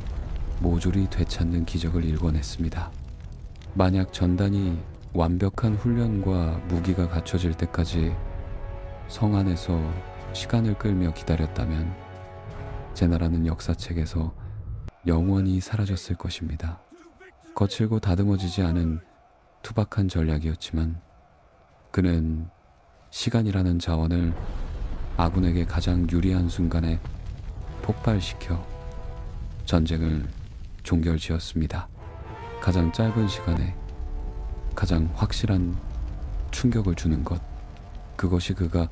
모조리 되찾는 기적을 일궈냈습니다. 만약 전단이 완벽한 훈련과 무기가 갖춰질 때까지 성 안에서 시간을 끌며 기다렸다면 제나라는 역사책에서 영원히 사라졌을 것입니다. 거칠고 다듬어지지 않은 투박한 전략이었지만 그는 시간이라는 자원을 아군에게 가장 유리한 순간에 폭발시켜 전쟁을 종결지었습니다. 가장 짧은 시간에 가장 확실한 충격을 주는 것, 그것이 그가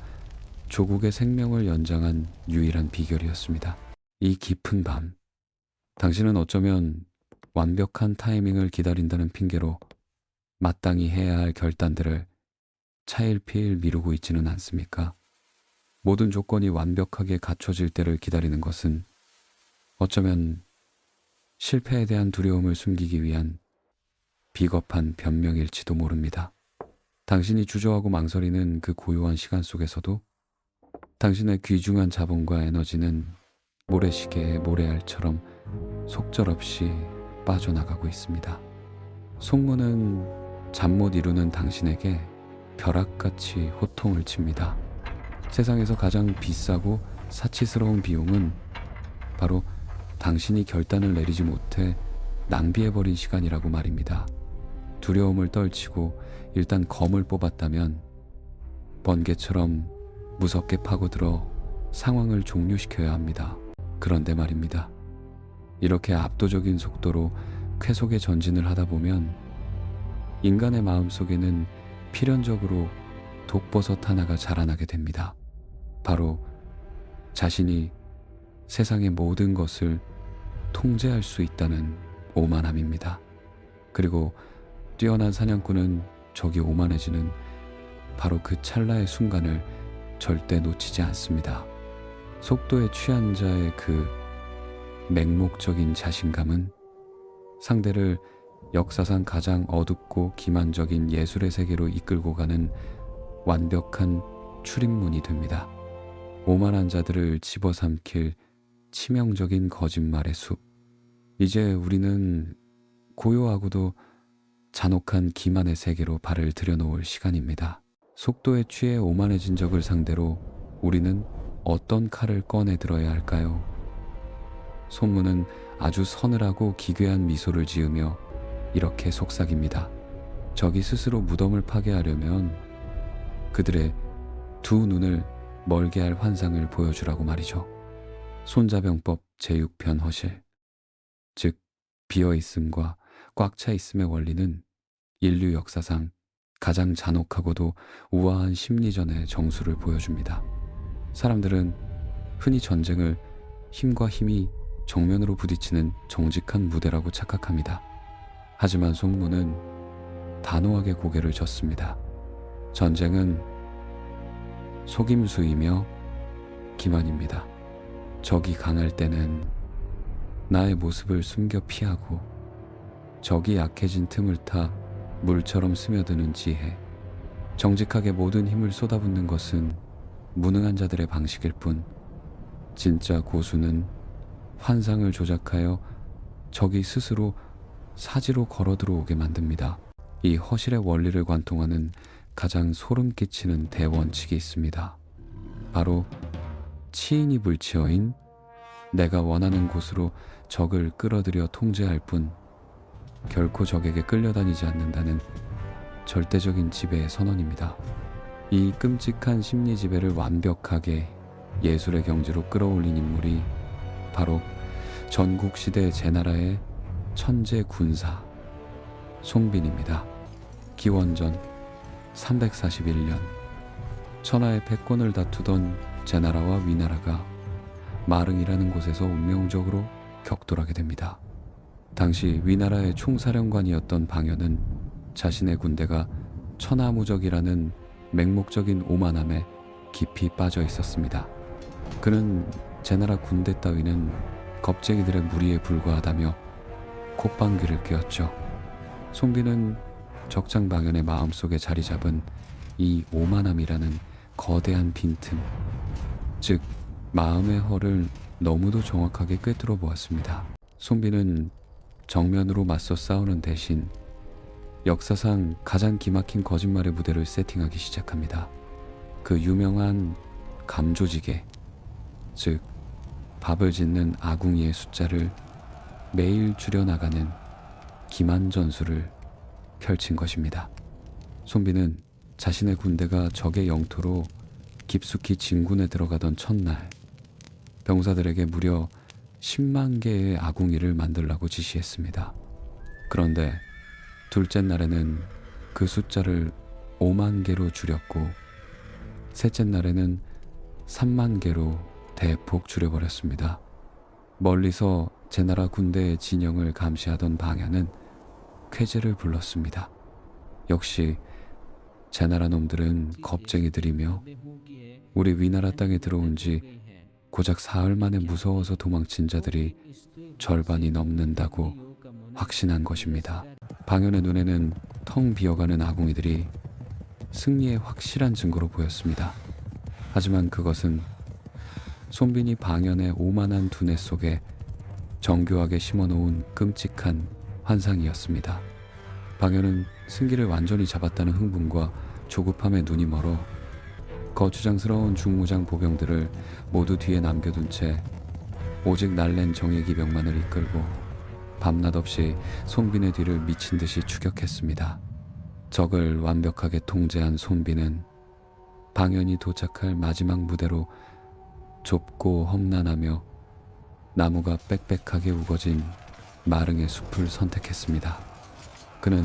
조국의 생명을 연장한 유일한 비결이었습니다. 이 깊은 밤, 당신은 어쩌면 완벽한 타이밍을 기다린다는 핑계로 마땅히 해야 할 결단들을 차일피일 미루고 있지는 않습니까? 모든 조건이 완벽하게 갖춰질 때를 기다리는 것은 어쩌면 실패에 대한 두려움을 숨기기 위한 비겁한 변명일지도 모릅니다. 당신이 주저하고 망설이는 그 고요한 시간 속에서도 당신의 귀중한 자본과 에너지는 모래시계의 모래알처럼 속절없이 빠져나가고 있습니다. 속문은 잠 못 이루는 당신에게 벼락같이 호통을 칩니다. 세상에서 가장 비싸고 사치스러운 비용은 바로 당신이 결단을 내리지 못해 낭비해버린 시간이라고 말입니다. 두려움을 떨치고 일단 검을 뽑았다면 번개처럼 무섭게 파고들어 상황을 종료시켜야 합니다. 그런데 말입니다. 이렇게 압도적인 속도로 쾌속의 전진을 하다 보면 인간의 마음속에는 필연적으로 독버섯 하나가 자라나게 됩니다. 바로 자신이 세상의 모든 것을 통제할 수 있다는 오만함입니다. 그리고 뛰어난 사냥꾼은 적이 오만해지는 바로 그 찰나의 순간을 절대 놓치지 않습니다. 속도에 취한 자의 그 맹목적인 자신감은 상대를 역사상 가장 어둡고 기만적인 예술의 세계로 이끌고 가는 완벽한 출입문이 됩니다. 오만한 자들을 집어삼킬 치명적인 거짓말의 숲. 이제 우리는 고요하고도 잔혹한 기만의 세계로 발을 들여놓을 시간입니다. 속도에 취해 오만해진 적을 상대로 우리는 어떤 칼을 꺼내 들어야 할까요? 손문은 아주 서늘하고 기괴한 미소를 지으며 이렇게 속삭입니다. 적이 스스로 무덤을 파괴하려면 그들의 두 눈을 멀게 할 환상을 보여주라고 말이죠. 손자병법 제6편 허실, 즉 비어있음과 꽉 차 있음의 원리는 인류 역사상 가장 잔혹하고도 우아한 심리전의 정수를 보여줍니다. 사람들은 흔히 전쟁을 힘과 힘이 정면으로 부딪히는 정직한 무대라고 착각합니다. 하지만 송무는 단호하게 고개를 젓습니다. 전쟁은 속임수이며 기만입니다. 적이 강할 때는 나의 모습을 숨겨 피하고, 적이 약해진 틈을 타 물처럼 스며드는 지혜. 정직하게 모든 힘을 쏟아붓는 것은 무능한 자들의 방식일 뿐, 진짜 고수는 환상을 조작하여 적이 스스로 사지로 걸어 들어오게 만듭니다. 이 허실의 원리를 관통하는 가장 소름 끼치는 대원칙이 있습니다. 바로 치인이 불치어인 내가 원하는 곳으로 적을 끌어들여 통제할 뿐 결코 적에게 끌려다니지 않는다는 절대적인 지배의 선언입니다. 이 끔찍한 심리 지배를 완벽하게 예술의 경지로 끌어올린 인물이 바로 전국시대 제나라의 천재 군사 송빈입니다. 기원전 341년 천하의 패권을 다투던 제나라와 위나라가 마릉이라는 곳에서 운명적으로 격돌하게 됩니다. 당시 위나라의 총사령관이었던 방연은 자신의 군대가 천하무적이라는 맹목적인 오만함에 깊이 빠져 있었습니다. 그는 제나라 군대 따위는 겁쟁이들의 무리에 불과하다며 콧방귀를 뀌었죠. 송빈은 적장 방연의 마음속에 자리 잡은 이 오만함이라는 거대한 빈틈, 즉 마음의 허를 너무도 정확하게 꿰뚫어 보았습니다. 송빈은 정면으로 맞서 싸우는 대신 역사상 가장 기막힌 거짓말의 무대를 세팅하기 시작합니다. 그 유명한 감조지게, 즉 밥을 짓는 아궁이의 숫자를 매일 줄여나가는 기만 전술을 펼친 것입니다. 송빈은 자신의 군대가 적의 영토로 깊숙이 진군에 들어가던 첫날, 병사들에게 무려 10만 개의 아궁이를 만들라고 지시했습니다. 그런데 둘째 날에는 그 숫자를 5만 개로 줄였고, 셋째 날에는 3만 개로 대폭 줄여버렸습니다. 멀리서 제나라 군대의 진영을 감시하던 방야는 쾌재를 불렀습니다. 역시 제나라 놈들은 겁쟁이들이며 우리 위나라 땅에 들어온 지 고작 사흘 만에 무서워서 도망친 자들이 절반이 넘는다고 확신한 것입니다. 방연의 눈에는 텅 비어가는 아궁이들이 승리의 확실한 증거로 보였습니다. 하지만 그것은 송빈이 방연의 오만한 두뇌 속에 정교하게 심어놓은 끔찍한 환상이었습니다. 방연은 승기를 완전히 잡았다는 흥분과 조급함에 눈이 멀어 거추장스러운 중무장 보병들을 모두 뒤에 남겨둔 채 오직 날랜 정예기병만을 이끌고 밤낮 없이 송빈의 뒤를 미친 듯이 추격했습니다. 적을 완벽하게 통제한 송빈은 방연이 도착할 마지막 무대로 좁고 험난하며 나무가 빽빽하게 우거진 마릉의 숲을 선택했습니다. 그는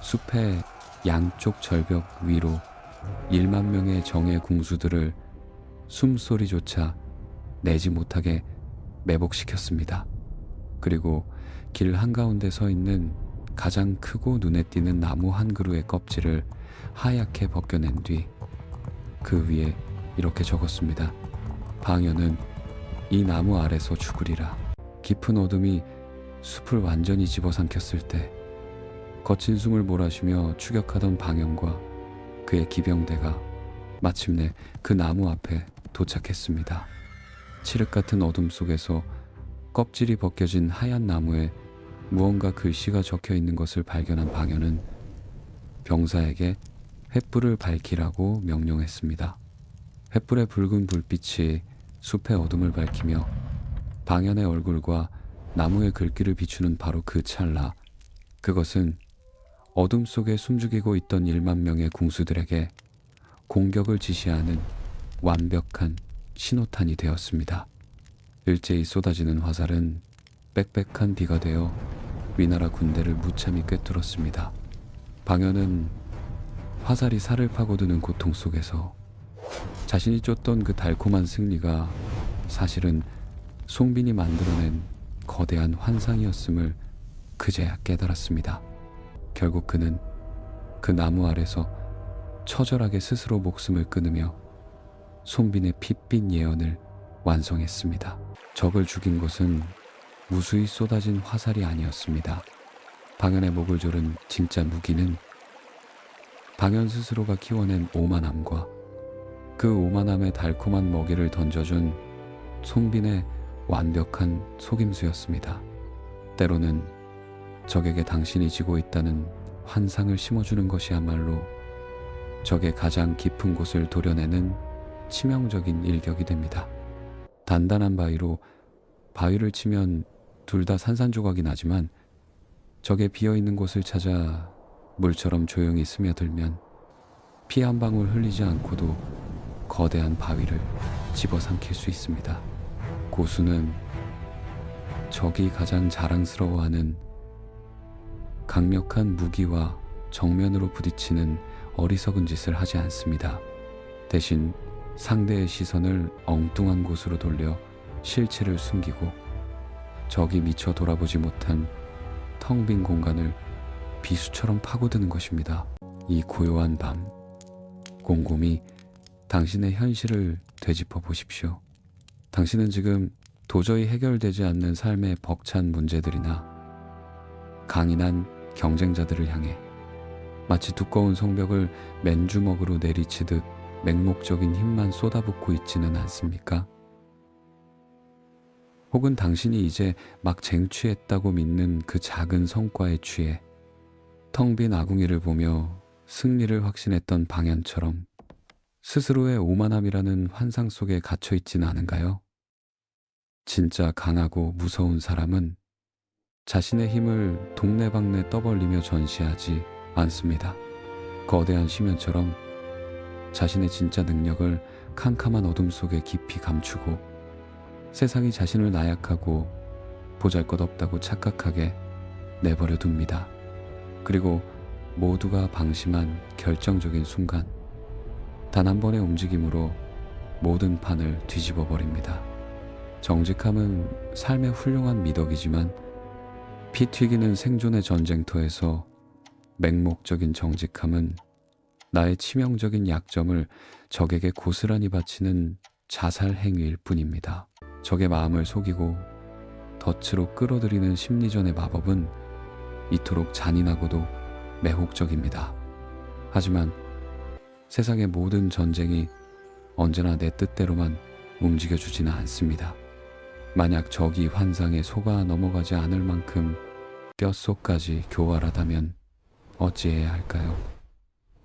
숲의 양쪽 절벽 위로 1만 명의 정예 궁수들을 숨소리조차 내지 못하게 매복시켰습니다. 그리고 길 한가운데 서 있는 가장 크고 눈에 띄는 나무 한 그루의 껍질을 하얗게 벗겨낸 뒤 그 위에 이렇게 적었습니다. 방연은 이 나무 아래서 죽으리라. 깊은 어둠이 숲을 완전히 집어삼켰을 때 거친 숨을 몰아쉬며 추격하던 방연과 그의 기병대가 마침내 그 나무 앞에 도착했습니다. 칠흑 같은 어둠 속에서 껍질이 벗겨진 하얀 나무에 무언가 글씨가 적혀 있는 것을 발견한 방연은 병사에게 횃불을 밝히라고 명령했습니다. 횃불의 붉은 불빛이 숲의 어둠을 밝히며 방연의 얼굴과 나무의 글귀를 비추는 바로 그 찰나, 그것은 어둠 속에 숨죽이고 있던 1만 명의 궁수들에게 공격을 지시하는 완벽한 신호탄이 되었습니다. 일제히 쏟아지는 화살은 빽빽한 비가 되어 위나라 군대를 무참히 꿰뚫었습니다. 방연은 화살이 살을 파고드는 고통 속에서 자신이 쫓던 그 달콤한 승리가 사실은 송빈이 만들어낸 거대한 환상이었음을 그제야 깨달았습니다. 결국 그는 그 나무 아래서 처절하게 스스로 목숨을 끊으며 송빈의 핏빛 예언을 완성했습니다. 적을 죽인 것은 무수히 쏟아진 화살이 아니었습니다. 방연의 목을 조른 진짜 무기는 방연 스스로가 키워낸 오만함과 그 오만함에 달콤한 먹이를 던져준 송빈의 완벽한 속임수였습니다. 때로는 적에게 당신이 지고 있다는 환상을 심어주는 것이야말로 적의 가장 깊은 곳을 도려내는 치명적인 일격이 됩니다. 단단한 바위로 바위를 치면 둘 다 산산조각이 나지만 적의 비어있는 곳을 찾아 물처럼 조용히 스며들면 피 한 방울 흘리지 않고도 거대한 바위를 집어삼킬 수 있습니다. 고수는 적이 가장 자랑스러워하는 강력한 무기와 정면으로 부딪히는 어리석은 짓을 하지 않습니다. 대신 상대의 시선을 엉뚱한 곳으로 돌려 실체를 숨기고 적이 미처 돌아보지 못한 텅 빈 공간을 비수처럼 파고드는 것입니다. 이 고요한 밤, 곰곰이 당신의 현실을 되짚어 보십시오. 당신은 지금 도저히 해결되지 않는 삶의 벅찬 문제들이나 강인한 경쟁자들을 향해 마치 두꺼운 성벽을 맨주먹으로 내리치듯 맹목적인 힘만 쏟아붓고 있지는 않습니까? 혹은 당신이 이제 막 쟁취했다고 믿는 그 작은 성과에 취해 텅 빈 아궁이를 보며 승리를 확신했던 방연처럼 스스로의 오만함이라는 환상 속에 갇혀 있지는 않은가요? 진짜 강하고 무서운 사람은 자신의 힘을 동네방네 떠벌리며 전시하지 않습니다. 거대한 심연처럼 자신의 진짜 능력을 캄캄한 어둠 속에 깊이 감추고 세상이 자신을 나약하고 보잘것없다고 착각하게 내버려 둡니다. 그리고 모두가 방심한 결정적인 순간 단 한 번의 움직임으로 모든 판을 뒤집어 버립니다. 정직함은 삶의 훌륭한 미덕이지만 피 튀기는 생존의 전쟁터에서 맹목적인 정직함은 나의 치명적인 약점을 적에게 고스란히 바치는 자살 행위일 뿐입니다. 적의 마음을 속이고 덫으로 끌어들이는 심리전의 마법은 이토록 잔인하고도 매혹적입니다. 하지만 세상의 모든 전쟁이 언제나 내 뜻대로만 움직여주지는 않습니다. 만약 적이 환상에 속아 넘어가지 않을 만큼 뼛속까지 교활하다면 어찌해야 할까요?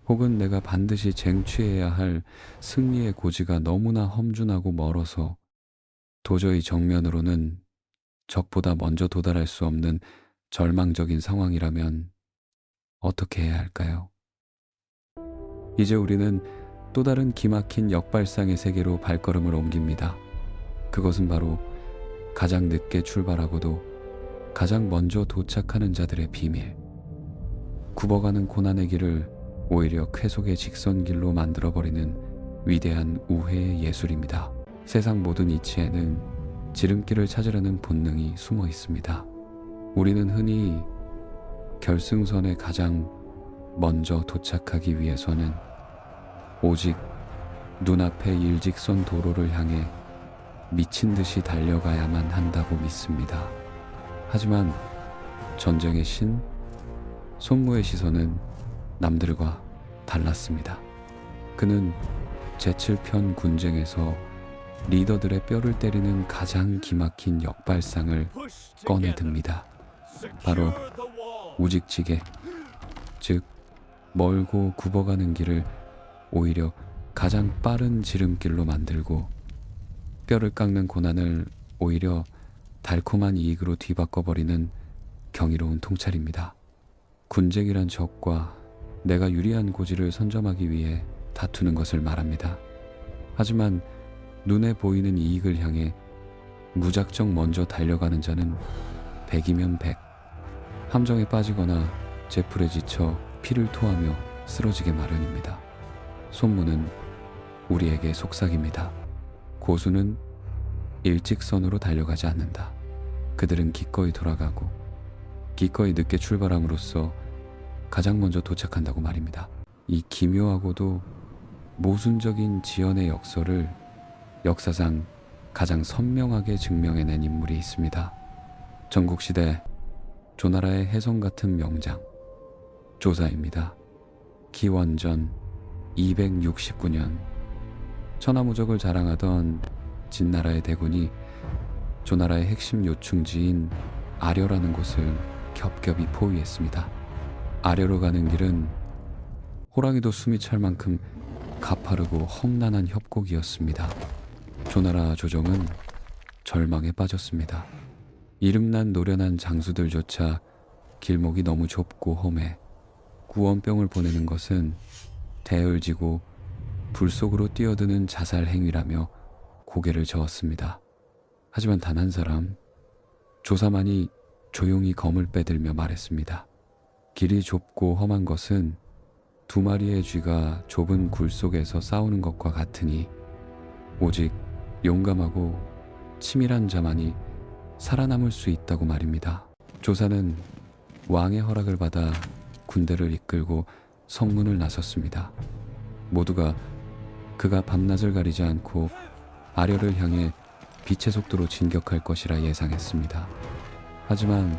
혹은 내가 반드시 쟁취해야 할 승리의 고지가 너무나 험준하고 멀어서 도저히 정면으로는 적보다 먼저 도달할 수 없는 절망적인 상황이라면 어떻게 해야 할까요? 이제 우리는 또 다른 기막힌 역발상의 세계로 발걸음을 옮깁니다. 그것은 바로 가장 늦게 출발하고도 가장 먼저 도착하는 자들의 비밀. 굽어가는 고난의 길을 오히려 쾌속의 직선길로 만들어버리는 위대한 우회의 예술입니다. 세상 모든 이치에는 지름길을 찾으려는 본능이 숨어 있습니다. 우리는 흔히 결승선에 가장 먼저 도착하기 위해서는 오직 눈앞의 일직선 도로를 향해 미친 듯이 달려가야만 한다고 믿습니다. 하지만 전쟁의 신, 손무의 시선은 남들과 달랐습니다. 그는 제7편 군쟁에서 리더들의 뼈를 때리는 가장 기막힌 역발상을 꺼내듭니다. 바로 우직지게, 즉 멀고 굽어가는 길을 오히려 가장 빠른 지름길로 만들고 뼈를 깎는 고난을 오히려 달콤한 이익으로 뒤바꿔버리는 경이로운 통찰입니다. 군쟁이란 적과 내가 유리한 고지를 선점하기 위해 다투는 것을 말합니다. 하지만 눈에 보이는 이익을 향해 무작정 먼저 달려가는 자는 100이면 100, 함정에 빠지거나 제풀에 지쳐 피를 토하며 쓰러지게 마련입니다. 손문은 우리에게 속삭입니다. 고수는 일직선으로 달려가지 않는다. 그들은 기꺼이 돌아가고 기꺼이 늦게 출발함으로써 가장 먼저 도착한다고 말입니다. 이 기묘하고도 모순적인 지연의 역설을 역사상 가장 선명하게 증명해낸 인물이 있습니다. 전국시대 조나라의 혜성 같은 명장 조사입니다. 기원전 269년 천하무적을 자랑하던 진나라의 대군이 조나라의 핵심 요충지인 아려라는 곳을 겹겹이 포위했습니다. 아려로 가는 길은 호랑이도 숨이 찰 만큼 가파르고 험난한 협곡이었습니다. 조나라 조정은 절망에 빠졌습니다. 이름난 노련한 장수들조차 길목이 너무 좁고 험해 구원병을 보내는 것은 대을지고 불 속으로 뛰어드는 자살 행위라며 고개를 저었습니다. 하지만 단 한 사람, 조사만이 조용히 검을 빼들며 말했습니다. 길이 좁고 험한 것은 두 마리의 쥐가 좁은 굴 속에서 싸우는 것과 같으니 오직 용감하고 치밀한 자만이 살아남을 수 있다고 말입니다. 조사는 왕의 허락을 받아 군대를 이끌고 성문을 나섰습니다. 모두가 그가 밤낮을 가리지 않고 아려를 향해 빛의 속도로 진격할 것이라 예상했습니다. 하지만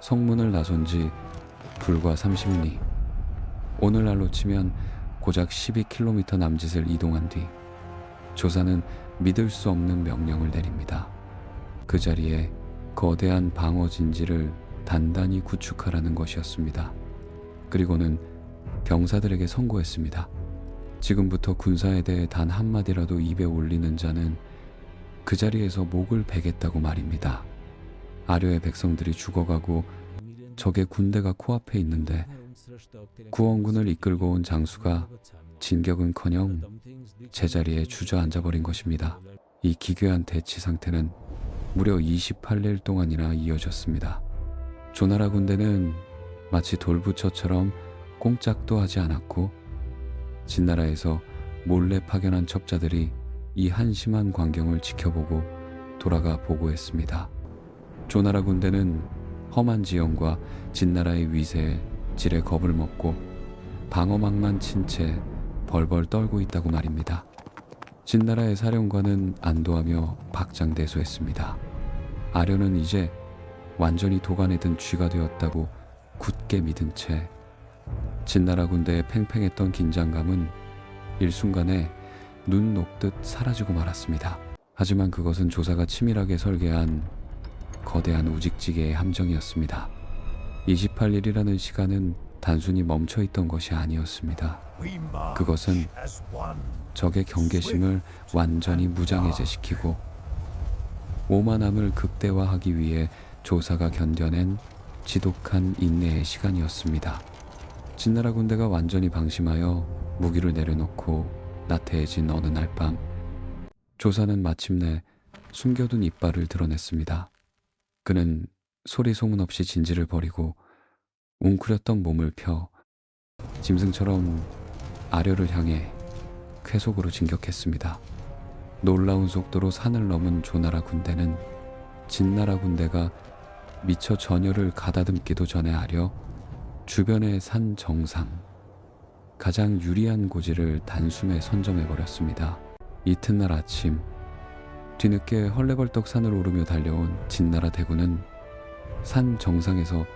성문을 나선 지 불과 30리, 오늘날로 치면 고작 12km 남짓을 이동한 뒤 조사는 믿을 수 없는 명령을 내립니다. 그 자리에 거대한 방어 진지를 단단히 구축하라는 것이었습니다. 그리고는 병사들에게 선고했습니다. 지금부터 군사에 대해 단 한마디라도 입에 올리는 자는 그 자리에서 목을 베겠다고 말입니다. 아려의 백성들이 죽어가고 적의 군대가 코앞에 있는데 구원군을 이끌고 온 장수가 진격은커녕 제자리에 주저앉아버린 것입니다. 이 기괴한 대치 상태는 무려 28일 동안이나 이어졌습니다. 조나라 군대는 마치 돌부처처럼 꼼짝도 하지 않았고 진나라에서 몰래 파견한 첩자들이 이 한심한 광경을 지켜보고 돌아가 보고했습니다. 조나라 군대는 험한 지형과 진나라의 위세에 지레 겁을 먹고 방어막만 친 채 벌벌 떨고 있다고 말입니다. 진나라의 사령관은 안도하며 박장대소했습니다. 아려는 이제 완전히 도간에 든 쥐가 되었다고 굳게 믿은 채 진나라 군대의 팽팽했던 긴장감은 일순간에 눈 녹듯 사라지고 말았습니다. 하지만 그것은 조사가 치밀하게 설계한 거대한 우직지개의 함정이었습니다. 28일이라는 시간은 단순히 멈춰있던 것이 아니었습니다. 그것은 적의 경계심을 완전히 무장해제시키고 오만함을 극대화하기 위해 조사가 견뎌낸 지독한 인내의 시간이었습니다. 진나라 군대가 완전히 방심하여 무기를 내려놓고 나태해진 어느 날 밤, 조사는 마침내 숨겨둔 이빨을 드러냈습니다. 그는 소리 소문 없이 진지를 버리고 웅크렸던 몸을 펴 짐승처럼 아려를 향해 쾌속으로 진격했습니다. 놀라운 속도로 산을 넘은 조나라 군대는 진나라 군대가 미처 전열을 가다듬기도 전에 아려 주변의 산 정상, 가장 유리한 고지를 단숨에 선점해버렸습니다. 이튿날 아침, 뒤늦게 헐레벌떡 산을 오르며 달려온 진나라 대군은 산 정상에서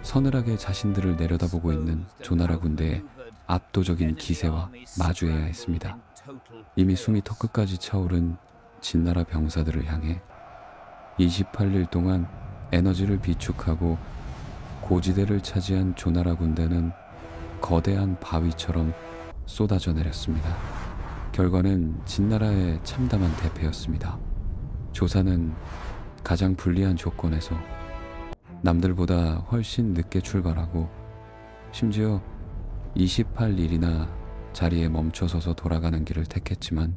서늘하게 자신들을 내려다보고 있는 조나라 군대의 압도적인 기세와 마주해야 했습니다. 이미 숨이 턱끝까지 차오른 진나라 병사들을 향해 28일 동안 에너지를 비축하고 고지대를 차지한 조나라 군대는 거대한 바위처럼 쏟아져 내렸습니다. 결과는 진나라의 참담한 대패였습니다. 조사는 가장 불리한 조건에서 남들보다 훨씬 늦게 출발하고 심지어 28일이나 자리에 멈춰서서 돌아가는 길을 택했지만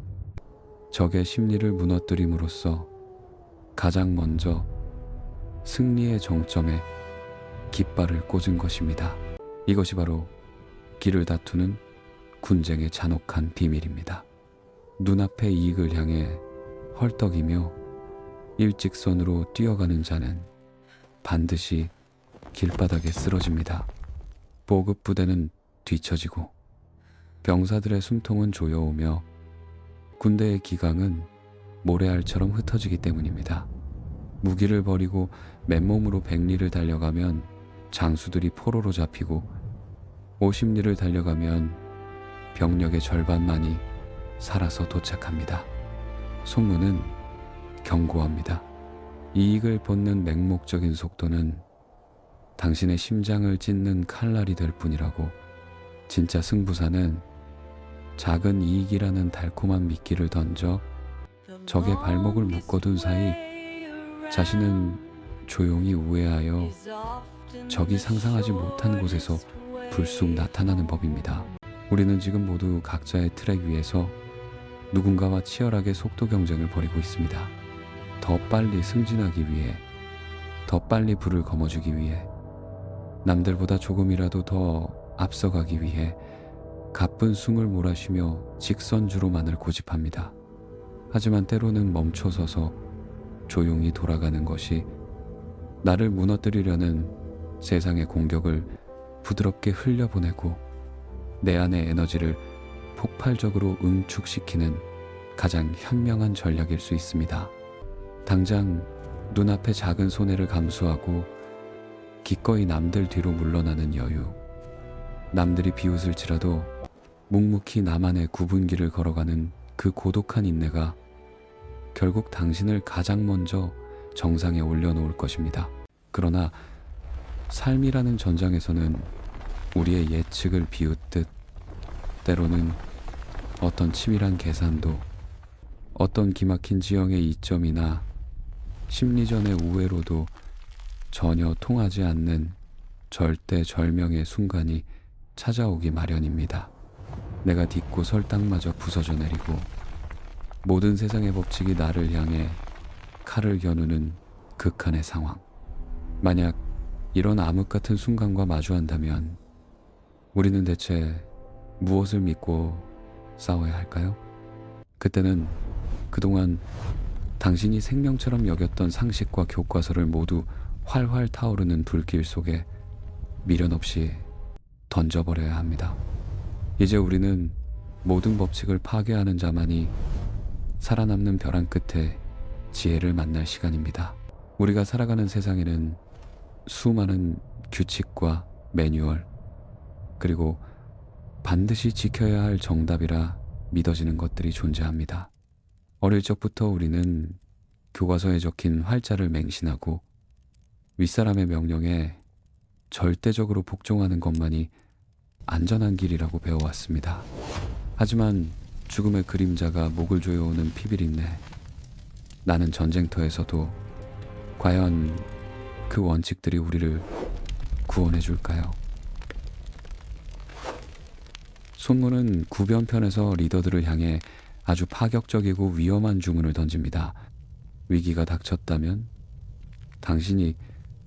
적의 심리를 무너뜨림으로써 가장 먼저 승리의 정점에 깃발을 꽂은 것입니다. 이것이 바로 길을 다투는 군쟁의 잔혹한 비밀입니다. 눈앞의 이익을 향해 헐떡이며 일직선으로 뛰어가는 자는 반드시 길바닥에 쓰러집니다. 보급 부대는 뒤처지고 병사들의 숨통은 조여오며 군대의 기강은 모래알처럼 흩어지기 때문입니다. 무기를 버리고 맨몸으로 100리를 달려가면 장수들이 포로로 잡히고 50리를 달려가면 병력의 절반만이 살아서 도착합니다. 손문은 경고합니다. 이익을 벗는 맹목적인 속도는 당신의 심장을 찢는 칼날이 될 뿐이라고. 진짜 승부사는 작은 이익이라는 달콤한 미끼를 던져 적의 발목을 묶어둔 사이 자신은 조용히 우회하여 적이 상상하지 못한 곳에서 불쑥 나타나는 법입니다. 우리는 지금 모두 각자의 트랙 위에서 누군가와 치열하게 속도 경쟁을 벌이고 있습니다. 더 빨리 승진하기 위해, 더 빨리 불을 거머쥐기 위해, 남들보다 조금이라도 더 앞서가기 위해 가쁜 숨을 몰아쉬며 직선주로만을 고집합니다. 하지만 때로는 멈춰서서 조용히 돌아가는 것이 나를 무너뜨리려는 세상의 공격을 부드럽게 흘려보내고 내 안의 에너지를 폭발적으로 응축시키는 가장 현명한 전략일 수 있습니다. 당장 눈앞의 작은 손해를 감수하고 기꺼이 남들 뒤로 물러나는 여유, 남들이 비웃을지라도 묵묵히 나만의 구분길을 걸어가는 그 고독한 인내가 결국 당신을 가장 먼저 정상에 올려놓을 것입니다. 그러나 삶이라는 전장에서는 우리의 예측을 비웃듯 때로는 어떤 치밀한 계산도, 어떤 기막힌 지형의 이점이나 심리전의 우회로도 전혀 통하지 않는 절대절명의 순간이 찾아오기 마련입니다. 내가 딛고 설 땅마저 부서져 내리고 모든 세상의 법칙이 나를 향해 칼을 겨누는 극한의 상황. 만약 이런 암흑 같은 순간과 마주한다면 우리는 대체 무엇을 믿고 싸워야 할까요? 그때는 그동안 당신이 생명처럼 여겼던 상식과 교과서를 모두 활활 타오르는 불길 속에 미련 없이 던져버려야 합니다. 이제 우리는 모든 법칙을 파괴하는 자만이 살아남는 벼랑 끝에 지혜를 만날 시간입니다. 우리가 살아가는 세상에는 수많은 규칙과 매뉴얼, 그리고 반드시 지켜야 할 정답이라 믿어지는 것들이 존재합니다. 어릴 적부터 우리는 교과서에 적힌 활자를 맹신하고 윗사람의 명령에 절대적으로 복종하는 것만이 안전한 길이라고 배워왔습니다. 하지만 죽음의 그림자가 목을 조여오는 피비린내, 나는 전쟁터에서도 과연 그 원칙들이 우리를 구원해 줄까요? 손문은 구변편에서 리더들을 향해 아주 파격적이고 위험한 주문을 던집니다. 위기가 닥쳤다면 당신이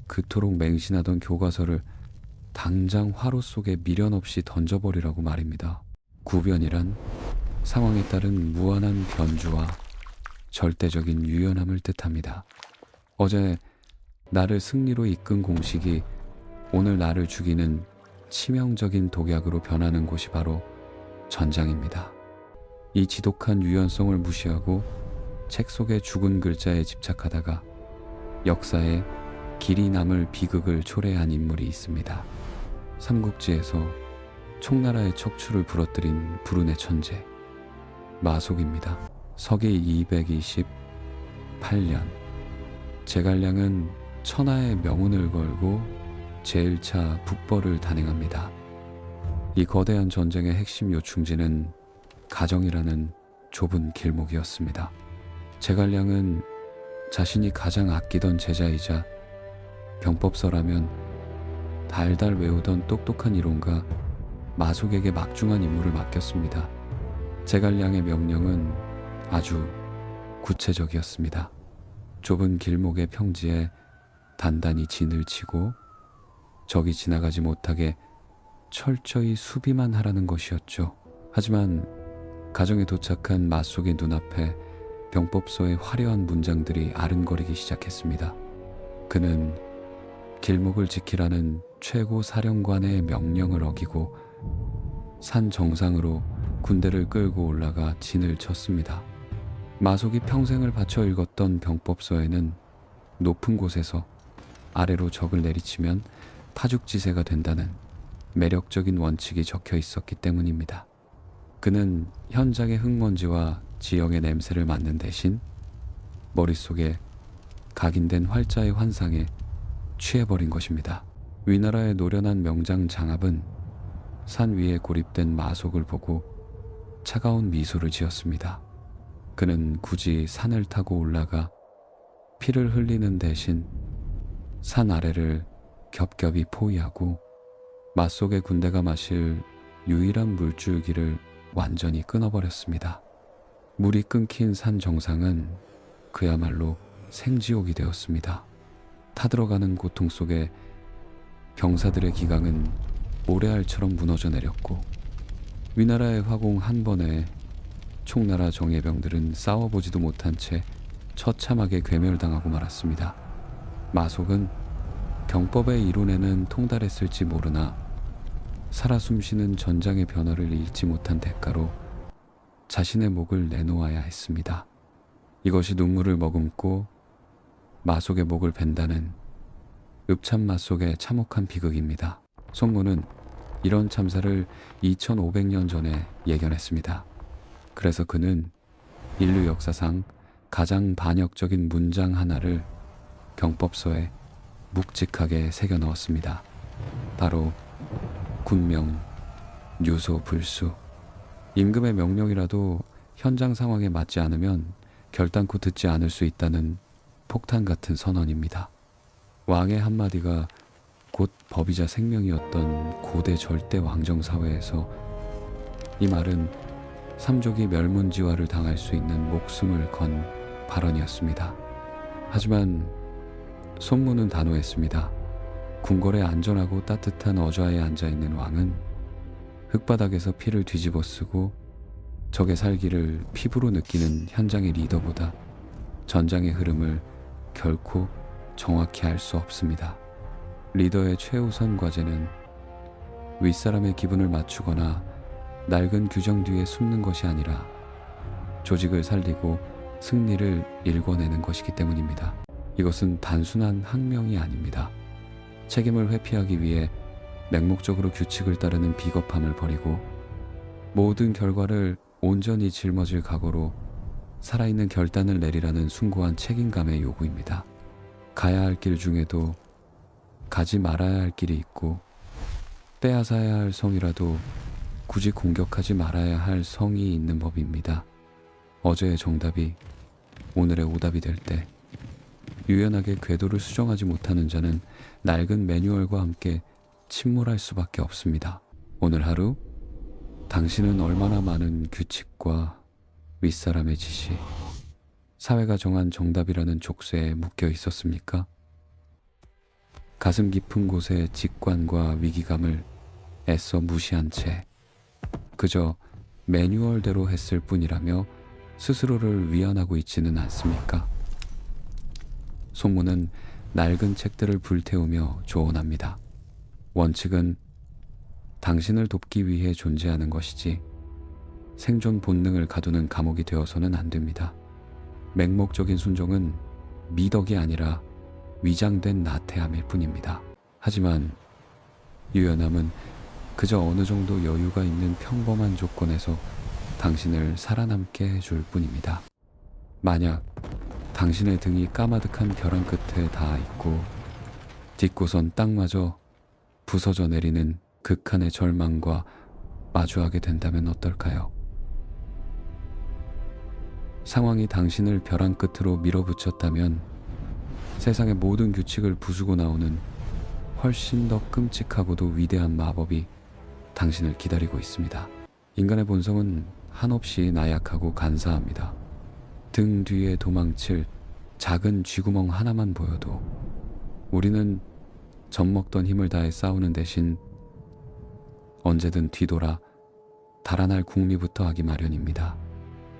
그토록 맹신하던 교과서를 당장 화로 속에 미련 없이 던져버리라고 말입니다. 구변이란 상황에 따른 무한한 변주와 절대적인 유연함을 뜻합니다. 어제 나를 승리로 이끈 공식이 오늘 나를 죽이는 치명적인 독약으로 변하는 곳이 바로 전장입니다. 이 지독한 유연성을 무시하고 책 속의 죽은 글자에 집착하다가 역사에 길이 남을 비극을 초래한 인물이 있습니다. 삼국지에서 총나라의 척추를 부러뜨린 불운의 천재 마속입니다. 서기 228년 제갈량은 천하의 명운을 걸고 제1차 북벌을 단행합니다. 이 거대한 전쟁의 핵심 요충지는 가정이라는 좁은 길목이었습니다. 제갈량은 자신이 가장 아끼던 제자이자 병법서라면 달달 외우던 똑똑한 이론가 마속에게 막중한 임무를 맡겼습니다. 제갈량의 명령은 아주 구체적이었습니다. 좁은 길목의 평지에 단단히 진을 치고 적이 지나가지 못하게 철저히 수비만 하라는 것이었죠. 하지만 가정에 도착한 마속의 눈앞에 병법서의 화려한 문장들이 아른거리기 시작했습니다. 그는 길목을 지키라는 최고 사령관의 명령을 어기고 산 정상으로 군대를 끌고 올라가 진을 쳤습니다. 마속이 평생을 바쳐 읽었던 병법서에는 높은 곳에서 아래로 적을 내리치면 파죽지세가 된다는 매력적인 원칙이 적혀 있었기 때문입니다. 그는 현장의 흙먼지와 지형의 냄새를 맡는 대신 머릿속에 각인된 활자의 환상에 취해버린 것입니다. 위나라의 노련한 명장 장압은 산 위에 고립된 마속을 보고 차가운 미소를 지었습니다. 그는 굳이 산을 타고 올라가 피를 흘리는 대신 산 아래를 겹겹이 포위하고 마속의 군대가 마실 유일한 물줄기를 완전히 끊어버렸습니다. 물이 끊긴 산 정상은 그야말로 생지옥이 되었습니다. 타들어가는 고통 속에 병사들의 기강은 모래알처럼 무너져 내렸고 위나라의 화공 한 번에 총나라 정예병들은 싸워보지도 못한 채 처참하게 괴멸당하고 말았습니다. 마속은 병법의 이론에는 통달했을지 모르나 살아 숨쉬는 전장의 변화를 잃지 못한 대가로 자신의 목을 내놓아야 했습니다. 이것이 눈물을 머금고 마속의 목을 벤다는 읍참마 속의 참혹한 비극입니다. 손무는 이런 참사를 2500년 전에 예견했습니다. 그래서 그는 인류 역사상 가장 반역적인 문장 하나를 병법서에 묵직하게 새겨 넣었습니다. 바로 군명, 유소, 불수. 임금의 명령이라도 현장 상황에 맞지 않으면 결단코 듣지 않을 수 있다는 폭탄 같은 선언입니다. 왕의 한마디가 곧 법이자 생명이었던 고대 절대 왕정 사회에서 이 말은 삼족이 멸문지화를 당할 수 있는 목숨을 건 발언이었습니다. 하지만 손무는 단호했습니다. 궁궐에 안전하고 따뜻한 어좌에 앉아있는 왕은 흙바닥에서 피를 뒤집어 쓰고 적의 살기를 피부로 느끼는 현장의 리더보다 전장의 흐름을 결코 정확히 알 수 없습니다. 리더의 최우선 과제는 윗사람의 기분을 맞추거나 낡은 규정 뒤에 숨는 것이 아니라 조직을 살리고 승리를 일궈내는 것이기 때문입니다. 이것은 단순한 항명이 아닙니다. 책임을 회피하기 위해 맹목적으로 규칙을 따르는 비겁함을 버리고 모든 결과를 온전히 짊어질 각오로 살아있는 결단을 내리라는 숭고한 책임감의 요구입니다. 가야 할 길 중에도 가지 말아야 할 길이 있고 빼앗아야 할 성이라도 굳이 공격하지 말아야 할 성이 있는 법입니다. 어제의 정답이 오늘의 오답이 될 때 유연하게 궤도를 수정하지 못하는 자는 낡은 매뉴얼과 함께 침몰할 수밖에 없습니다. 오늘 하루 당신은 얼마나 많은 규칙과 윗사람의 지시, 사회가 정한 정답이라는 족쇄에 묶여 있었습니까? 가슴 깊은 곳의 직관과 위기감을 애써 무시한 채 그저 매뉴얼대로 했을 뿐이라며 스스로를 위안하고 있지는 않습니까? 손무는 낡은 책들을 불태우며 조언합니다. 원칙은 당신을 돕기 위해 존재하는 것이지 생존 본능을 가두는 감옥이 되어서는 안 됩니다. 맹목적인 순종은 미덕이 아니라 위장된 나태함일 뿐입니다. 하지만 유연함은 그저 어느 정도 여유가 있는 평범한 조건에서 당신을 살아남게 해줄 뿐입니다. 만약 당신의 등이 까마득한 벼랑 끝에 닿아 있고 딛고선 땅마저 부서져 내리는 극한의 절망과 마주하게 된다면 어떨까요? 상황이 당신을 벼랑 끝으로 밀어붙였다면 세상의 모든 규칙을 부수고 나오는 훨씬 더 끔찍하고도 위대한 마법이 당신을 기다리고 있습니다. 인간의 본성은 한없이 나약하고 간사합니다. 등 뒤에 도망칠 작은 쥐구멍 하나만 보여도 우리는 젖먹던 힘을 다해 싸우는 대신 언제든 뒤돌아 달아날 궁리부터 하기 마련입니다.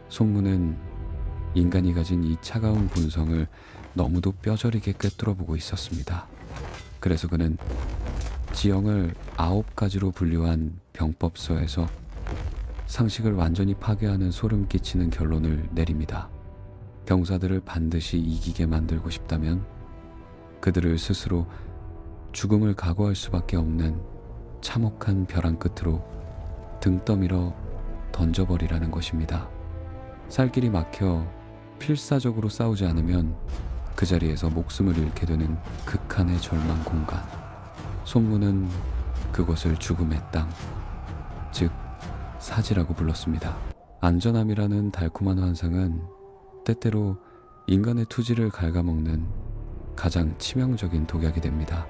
송무는 인간이 가진 이 차가운 본성을 너무도 뼈저리게 꿰뚫어보고 있었습니다. 그래서 그는 지형을 9가지로 분류한 병법서에서 상식을 완전히 파괴하는 소름 끼치는 결론을 내립니다. 병사들을 반드시 이기게 만들고 싶다면 그들을 스스로 죽음을 각오할 수밖에 없는 참혹한 벼랑 끝으로 등 떠밀어 던져버리라는 것입니다. 살 길이 막혀 필사적으로 싸우지 않으면 그 자리에서 목숨을 잃게 되는 극한의 절망 공간. 손무는 그곳을 죽음의 땅, 즉 사지라고 불렀습니다. 안전함이라는 달콤한 환상은 때때로 인간의 투지를 갉아먹는 가장 치명적인 독약이 됩니다.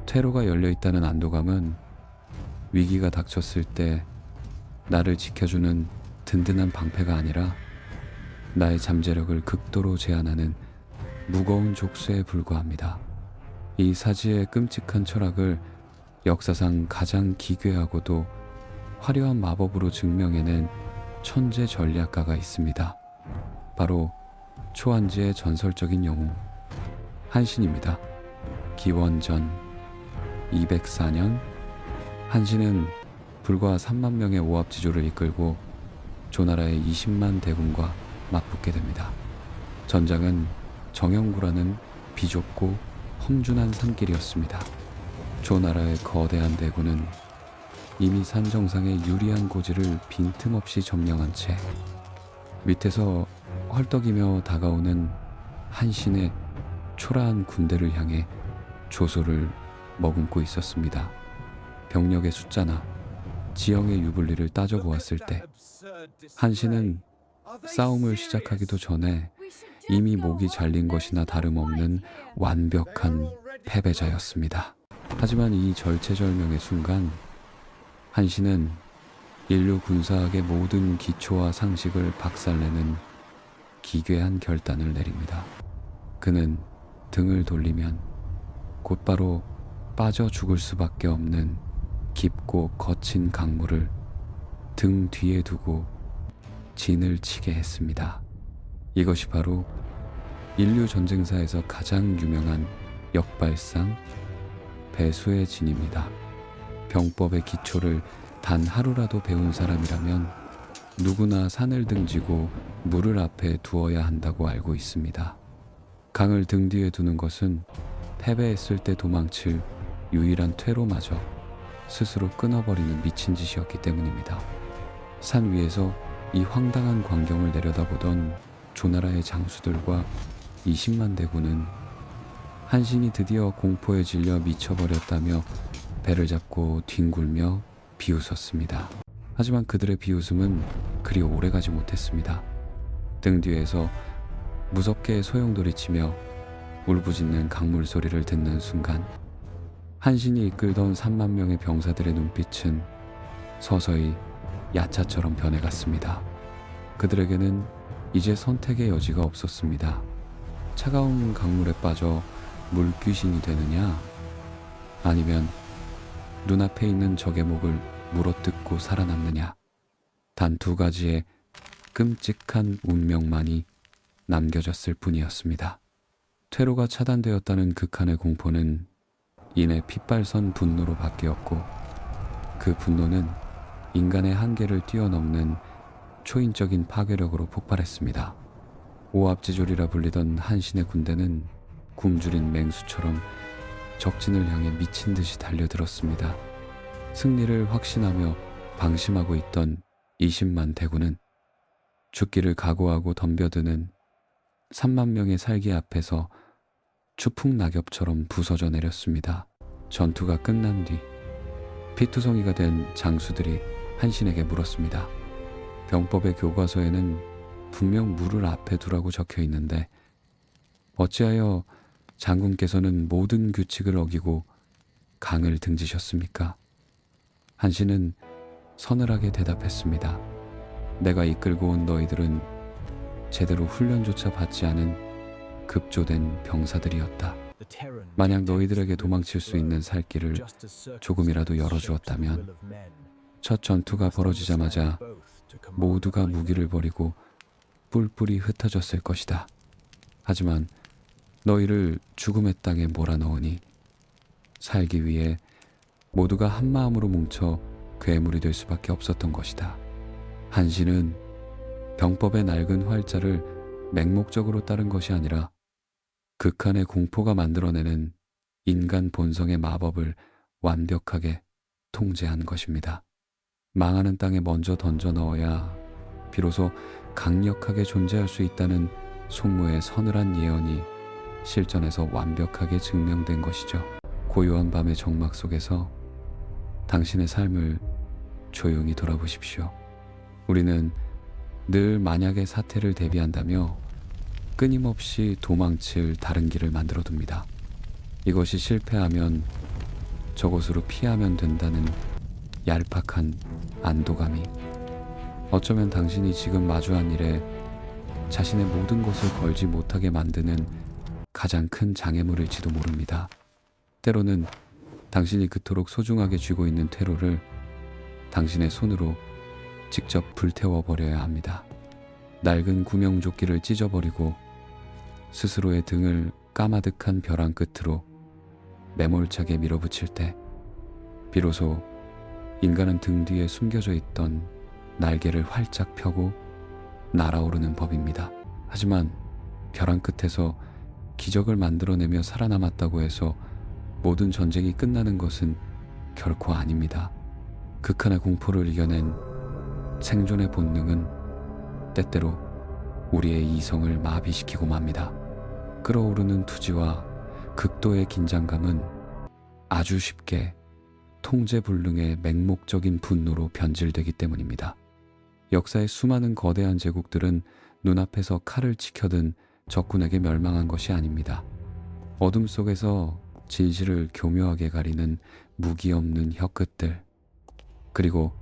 퇴로가 열려있다는 안도감은 위기가 닥쳤을 때 나를 지켜주는 든든한 방패가 아니라 나의 잠재력을 극도로 제한하는 무거운 족쇄에 불과합니다. 이 사지의 끔찍한 철학을 역사상 가장 기괴하고도 화려한 마법으로 증명해낸 천재 전략가가 있습니다. 바로 초안지의 전설적인 영웅 한신입니다. 기원전 204년 한신은 불과 3만 명의 오합지졸을 이끌고 조나라의 20만 대군과 맞붙게 됩니다. 전장은 정형구라는 비좁고 험준한 산길이었습니다. 조나라의 거대한 대군은 이미 산 정상의 유리한 고지를 빈틈없이 점령한 채 밑에서 헐떡이며 다가오는 한신의 초라한 군대를 향해 조소를 머금고 있었습니다. 병력의 숫자나 지형의 유불리를 따져보았을 때 한신은 싸움을 시작하기도 전에 이미 목이 잘린 것이나 다름없는 완벽한 패배자였습니다. 하지만 이 절체절명의 순간 한신은 인류 군사학의 모든 기초와 상식을 박살내는 기괴한 결단을 내립니다. 그는 등을 돌리면 곧바로 빠져 죽을 수밖에 없는 깊고 거친 강물을 등 뒤에 두고 진을 치게 했습니다. 이것이 바로 인류 전쟁사에서 가장 유명한 역발상 배수의 진입니다. 병법의 기초를 단 하루라도 배운 사람이라면 누구나 산을 등지고 물을 앞에 두어야 한다고 알고 있습니다. 강을 등 뒤에 두는 것은 패배했을 때 도망칠 유일한 퇴로마저 스스로 끊어버리는 미친 짓이었기 때문입니다. 산 위에서 이 황당한 광경을 내려다보던 조나라의 장수들과 20만 대군은 한신이 드디어 공포에 질려 미쳐버렸다며 배를 잡고 뒹굴며 비웃었습니다. 하지만 그들의 비웃음은 그리 오래가지 못했습니다. 등 뒤에서 무섭게 소용돌이치며 울부짖는 강물 소리를 듣는 순간 한신이 이끌던 3만 명의 병사들의 눈빛은 서서히 야차처럼 변해갔습니다. 그들에게는 이제 선택의 여지가 없었습니다. 차가운 강물에 빠져 물귀신이 되느냐, 아니면 눈앞에 있는 적의 목을 물어뜯고 살아남느냐. 단 2가지의 끔찍한 운명만이 남겨졌을 뿐이었습니다. 퇴로가 차단되었다는 극한의 공포는 이내 핏발선 분노로 바뀌었고, 그 분노는 인간의 한계를 뛰어넘는 초인적인 파괴력으로 폭발했습니다. 오합지졸이라 불리던 한신의 군대는 굶주린 맹수처럼 적진을 향해 미친 듯이 달려들었습니다. 승리를 확신하며 방심하고 있던 20만 대군은 죽기를 각오하고 덤벼드는 3만 명의 살기 앞에서 추풍낙엽처럼 부서져 내렸습니다. 전투가 끝난 뒤 피투성이가 된 장수들이 한신에게 물었습니다. 병법의 교과서에는 분명 물을 앞에 두라고 적혀 있는데 어찌하여 장군께서는 모든 규칙을 어기고 강을 등지셨습니까? 한신은 서늘하게 대답했습니다. 내가 이끌고 온 너희들은 제대로 훈련조차 받지 않은 급조된 병사들이었다. 만약 너희들에게 도망칠 수 있는 살길을 조금이라도 열어주었다면 첫 전투가 벌어지자마자 모두가 무기를 버리고 뿔뿔이 흩어졌을 것이다. 하지만 너희를 죽음의 땅에 몰아넣으니 살기 위해 모두가 한마음으로 뭉쳐 괴물이 될 수밖에 없었던 것이다. 한신은 병법의 낡은 활자를 맹목적으로 따른 것이 아니라 극한의 공포가 만들어내는 인간 본성의 마법을 완벽하게 통제한 것입니다. 망하는 땅에 먼저 던져 넣어야 비로소 강력하게 존재할 수 있다는 손무의 서늘한 예언이 실전에서 완벽하게 증명된 것이죠. 고요한 밤의 정막 속에서 당신의 삶을 조용히 돌아보십시오. 우리는 늘 만약의 사태를 대비한다며 끊임없이 도망칠 다른 길을 만들어둡니다. 이것이 실패하면 저곳으로 피하면 된다는 얄팍한 안도감이 어쩌면 당신이 지금 마주한 일에 자신의 모든 것을 걸지 못하게 만드는 가장 큰 장애물일지도 모릅니다. 때로는 당신이 그토록 소중하게 쥐고 있는 퇴로를 당신의 손으로 직접 불태워버려야 합니다. 낡은 구명조끼를 찢어버리고 스스로의 등을 까마득한 벼랑 끝으로 매몰차게 밀어붙일 때 비로소 인간은 등 뒤에 숨겨져 있던 날개를 활짝 펴고 날아오르는 법입니다. 하지만 벼랑 끝에서 기적을 만들어내며 살아남았다고 해서 모든 전쟁이 끝나는 것은 결코 아닙니다. 극한의 공포를 이겨낸 생존의 본능은 때때로 우리의 이성을 마비시키고 맙니다. 끓어오르는 투지와 극도의 긴장감은 아주 쉽게 통제불능의 맹목적인 분노로 변질되기 때문입니다. 역사의 수많은 거대한 제국들은 눈앞에서 칼을 치켜든 적군에게 멸망한 것이 아닙니다. 어둠 속에서 진실을 교묘하게 가리는 무기 없는 혀끝들, 그리고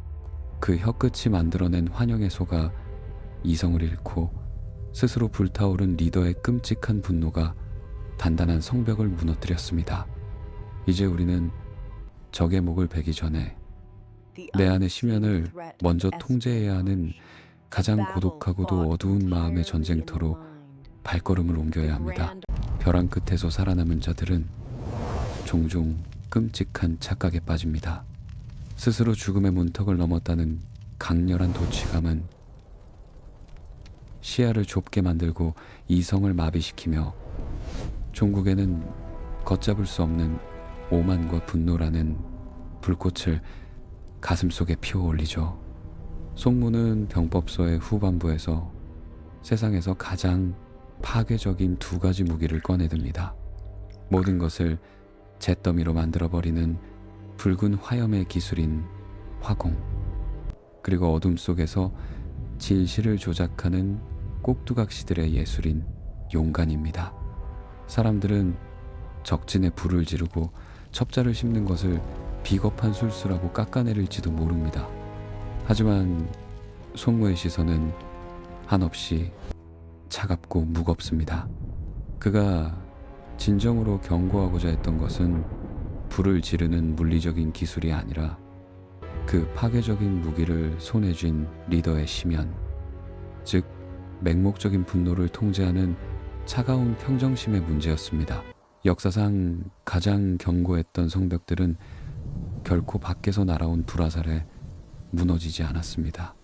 그 혀끝이 만들어낸 환영의 소가 이성을 잃고 스스로 불타오른 리더의 끔찍한 분노가 단단한 성벽을 무너뜨렸습니다. 이제 우리는 적의 목을 베기 전에 내 안의 심연을 먼저 통제해야 하는 가장 고독하고도 어두운 마음의 전쟁터로 발걸음을 옮겨야 합니다. 벼랑 끝에서 살아남은 자들은 종종 끔찍한 착각에 빠집니다. 스스로 죽음의 문턱을 넘었다는 강렬한 도취감은 시야를 좁게 만들고 이성을 마비시키며 종국에는 걷잡을 수 없는 오만과 분노라는 불꽃을 가슴속에 피워올리죠. 송무는 병법서의 후반부에서 세상에서 가장 파괴적인 두 가지 무기를 꺼내듭니다. 모든 것을 잿더미로 만들어버리는 붉은 화염의 기술인 화공, 그리고 어둠 속에서 진실을 조작하는 꼭두각시들의 예술인 용간입니다. 사람들은 적진에 불을 지르고 첩자를 심는 것을 비겁한 술수라고 깎아내릴지도 모릅니다. 하지만 손무의 시선은 한없이 차갑고 무겁습니다. 그가 진정으로 경고하고자 했던 것은 불을 지르는 물리적인 기술이 아니라 그 파괴적인 무기를 손에 쥔 리더의 심연, 즉 맹목적인 분노를 통제하는 차가운 평정심의 문제였습니다. 역사상 가장 견고했던 성벽들은 결코 밖에서 날아온 불화살에 무너지지 않았습니다.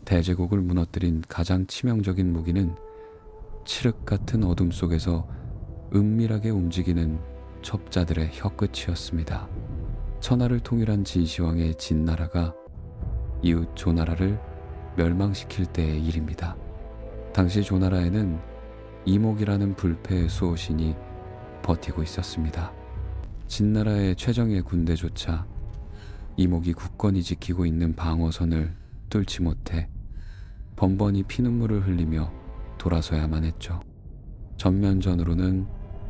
대제국을 무너뜨린 가장 치명적인 무기는 칠흑 같은 어둠 속에서 은밀하게 움직이는 첩자들의 혀끝이었습니다. 천하를 통일한 진시황의 진나라가 이웃 조나라를 멸망시킬 때의 일입니다. 당시 조나라에는 이목이라는 불패의 수호신이 버티고 있었습니다. 진나라의 최정예 군대조차 이목이 굳건히 지키고 있는 방어선을 뚫지 못해 번번이 피눈물을 흘리며 돌아서야만 했죠. 전면전으로는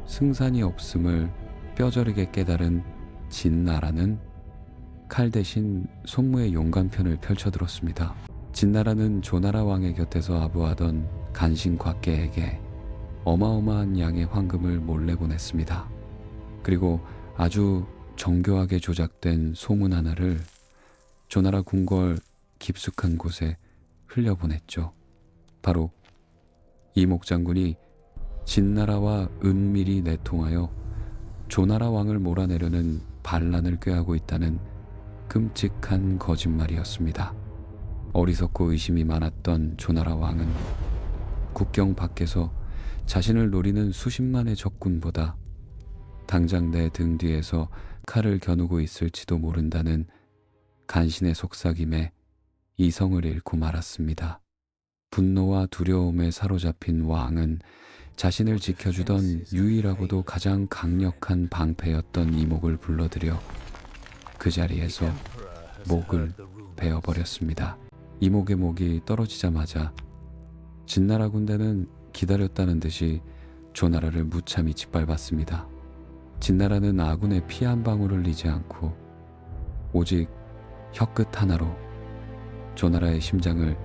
승산이 없음을 뼈저리게 깨달은 진나라는 칼 대신 손무의 용감편을 펼쳐들었습니다. 진나라는 조나라 왕의 곁에서 아부하던 간신곽계에게 어마어마한 양의 황금을 몰래 보냈습니다. 그리고 아주 정교하게 조작된 소문 하나를 조나라 궁궐 깊숙한 곳에 흘려보냈죠. 바로 이목 장군이 진나라와 은밀히 내통하여 조나라 왕을 몰아내려는 반란을 꾀하고 있다는 끔찍한 거짓말이었습니다. 어리석고 의심이 많았던 조나라 왕은 국경 밖에서 자신을 노리는 수십만의 적군보다 당장 내 등 뒤에서 칼을 겨누고 있을지도 모른다는 간신의 속삭임에 이성을 잃고 말았습니다. 분노와 두려움에 사로잡힌 왕은 자신을 지켜주던 유일하고도 가장 강력한 방패였던 이목을 불러들여 그 자리에서 목을 베어버렸습니다. 이목의 목이 떨어지자마자 진나라 군대는 기다렸다는 듯이 조나라를 무참히 짓밟았습니다. 진나라는 아군의 피 한 방울 흘리지 않고 오직 혀끝 하나로 조나라의 심장을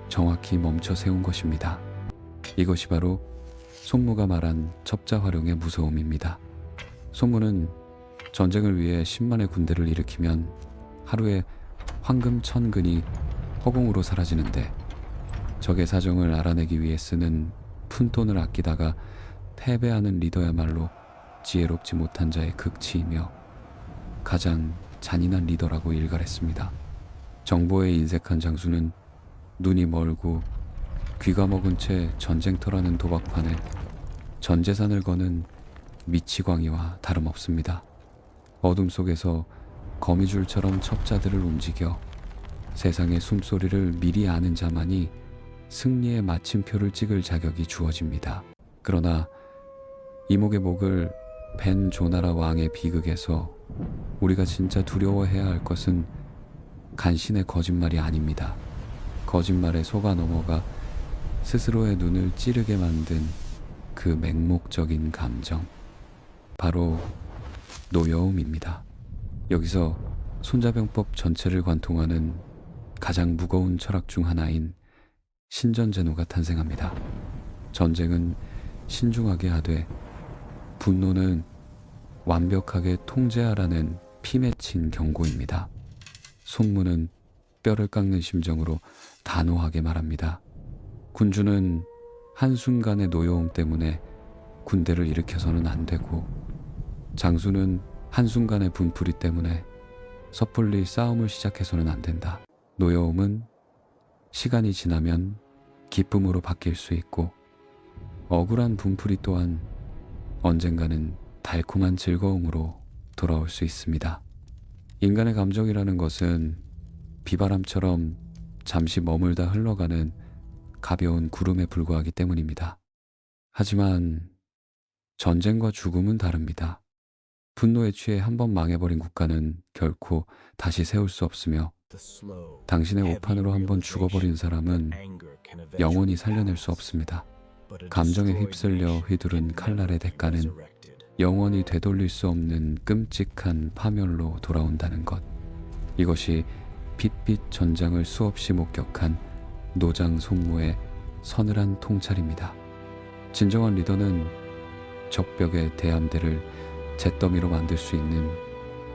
정확히 멈춰 세운 것입니다. 이것이 바로 손무가 말한 첩자활용의 무서움입니다. 손무는 전쟁을 위해 10만의 군대를 일으키면 하루에 황금 1000근이 허공으로 사라지는데 적의 사정을 알아내기 위해 쓰는 푼돈을 아끼다가 패배하는 리더야말로 지혜롭지 못한 자의 극치이며 가장 잔인한 리더라고 일갈했습니다. 정보에 인색한 장수는 눈이 멀고 귀가 먹은 채 전쟁터라는 도박판에 전 재산을 거는 미치광이와 다름없습니다. 어둠 속에서 거미줄처럼 첩자들을 움직여 세상의 숨소리를 미리 아는 자만이 승리의 마침표를 찍을 자격이 주어집니다. 그러나 이목의 목을 벤 조나라 왕의 비극에서 우리가 진짜 두려워해야 할 것은 간신의 거짓말이 아닙니다. 거짓말에 속아 넘어가 스스로의 눈을 찌르게 만든 그 맹목적인 감정, 바로 노여움입니다. 여기서 손자병법 전체를 관통하는 가장 무거운 철학 중 하나인 신전제노가 탄생합니다. 전쟁은 신중하게 하되 분노는 완벽하게 통제하라는 피 맺힌 경고입니다. 손무는 뼈를 깎는 심정으로 단호하게 말합니다. 군주는 한순간의 노여움 때문에 군대를 일으켜서는 안 되고, 장수는 한순간의 분풀이 때문에 섣불리 싸움을 시작해서는 안 된다. 노여움은 시간이 지나면 기쁨으로 바뀔 수 있고, 억울한 분풀이 또한 언젠가는 달콤한 즐거움으로 돌아올 수 있습니다. 인간의 감정이라는 것은 비바람처럼 잠시 머물다 흘러가는 가벼운 구름에 불과하기 때문입니다. 하지만 전쟁과 죽음은 다릅니다. 분노에 취해 한번 망해버린 국가는 결코 다시 세울 수 없으며, 당신의 오판으로 한번 죽어버린 사람은 영원히 살려낼 수 없습니다. 감정에 휩쓸려 휘두른 칼날의 대가는 영원히 되돌릴 수 없는 끔찍한 파멸로 돌아온다는 것. 이것이 빛빛 전장을 수없이 목격한 노장 손무의 서늘한 통찰입니다. 진정한 리더는 적벽의 대함대를 잿더미로 만들 수 있는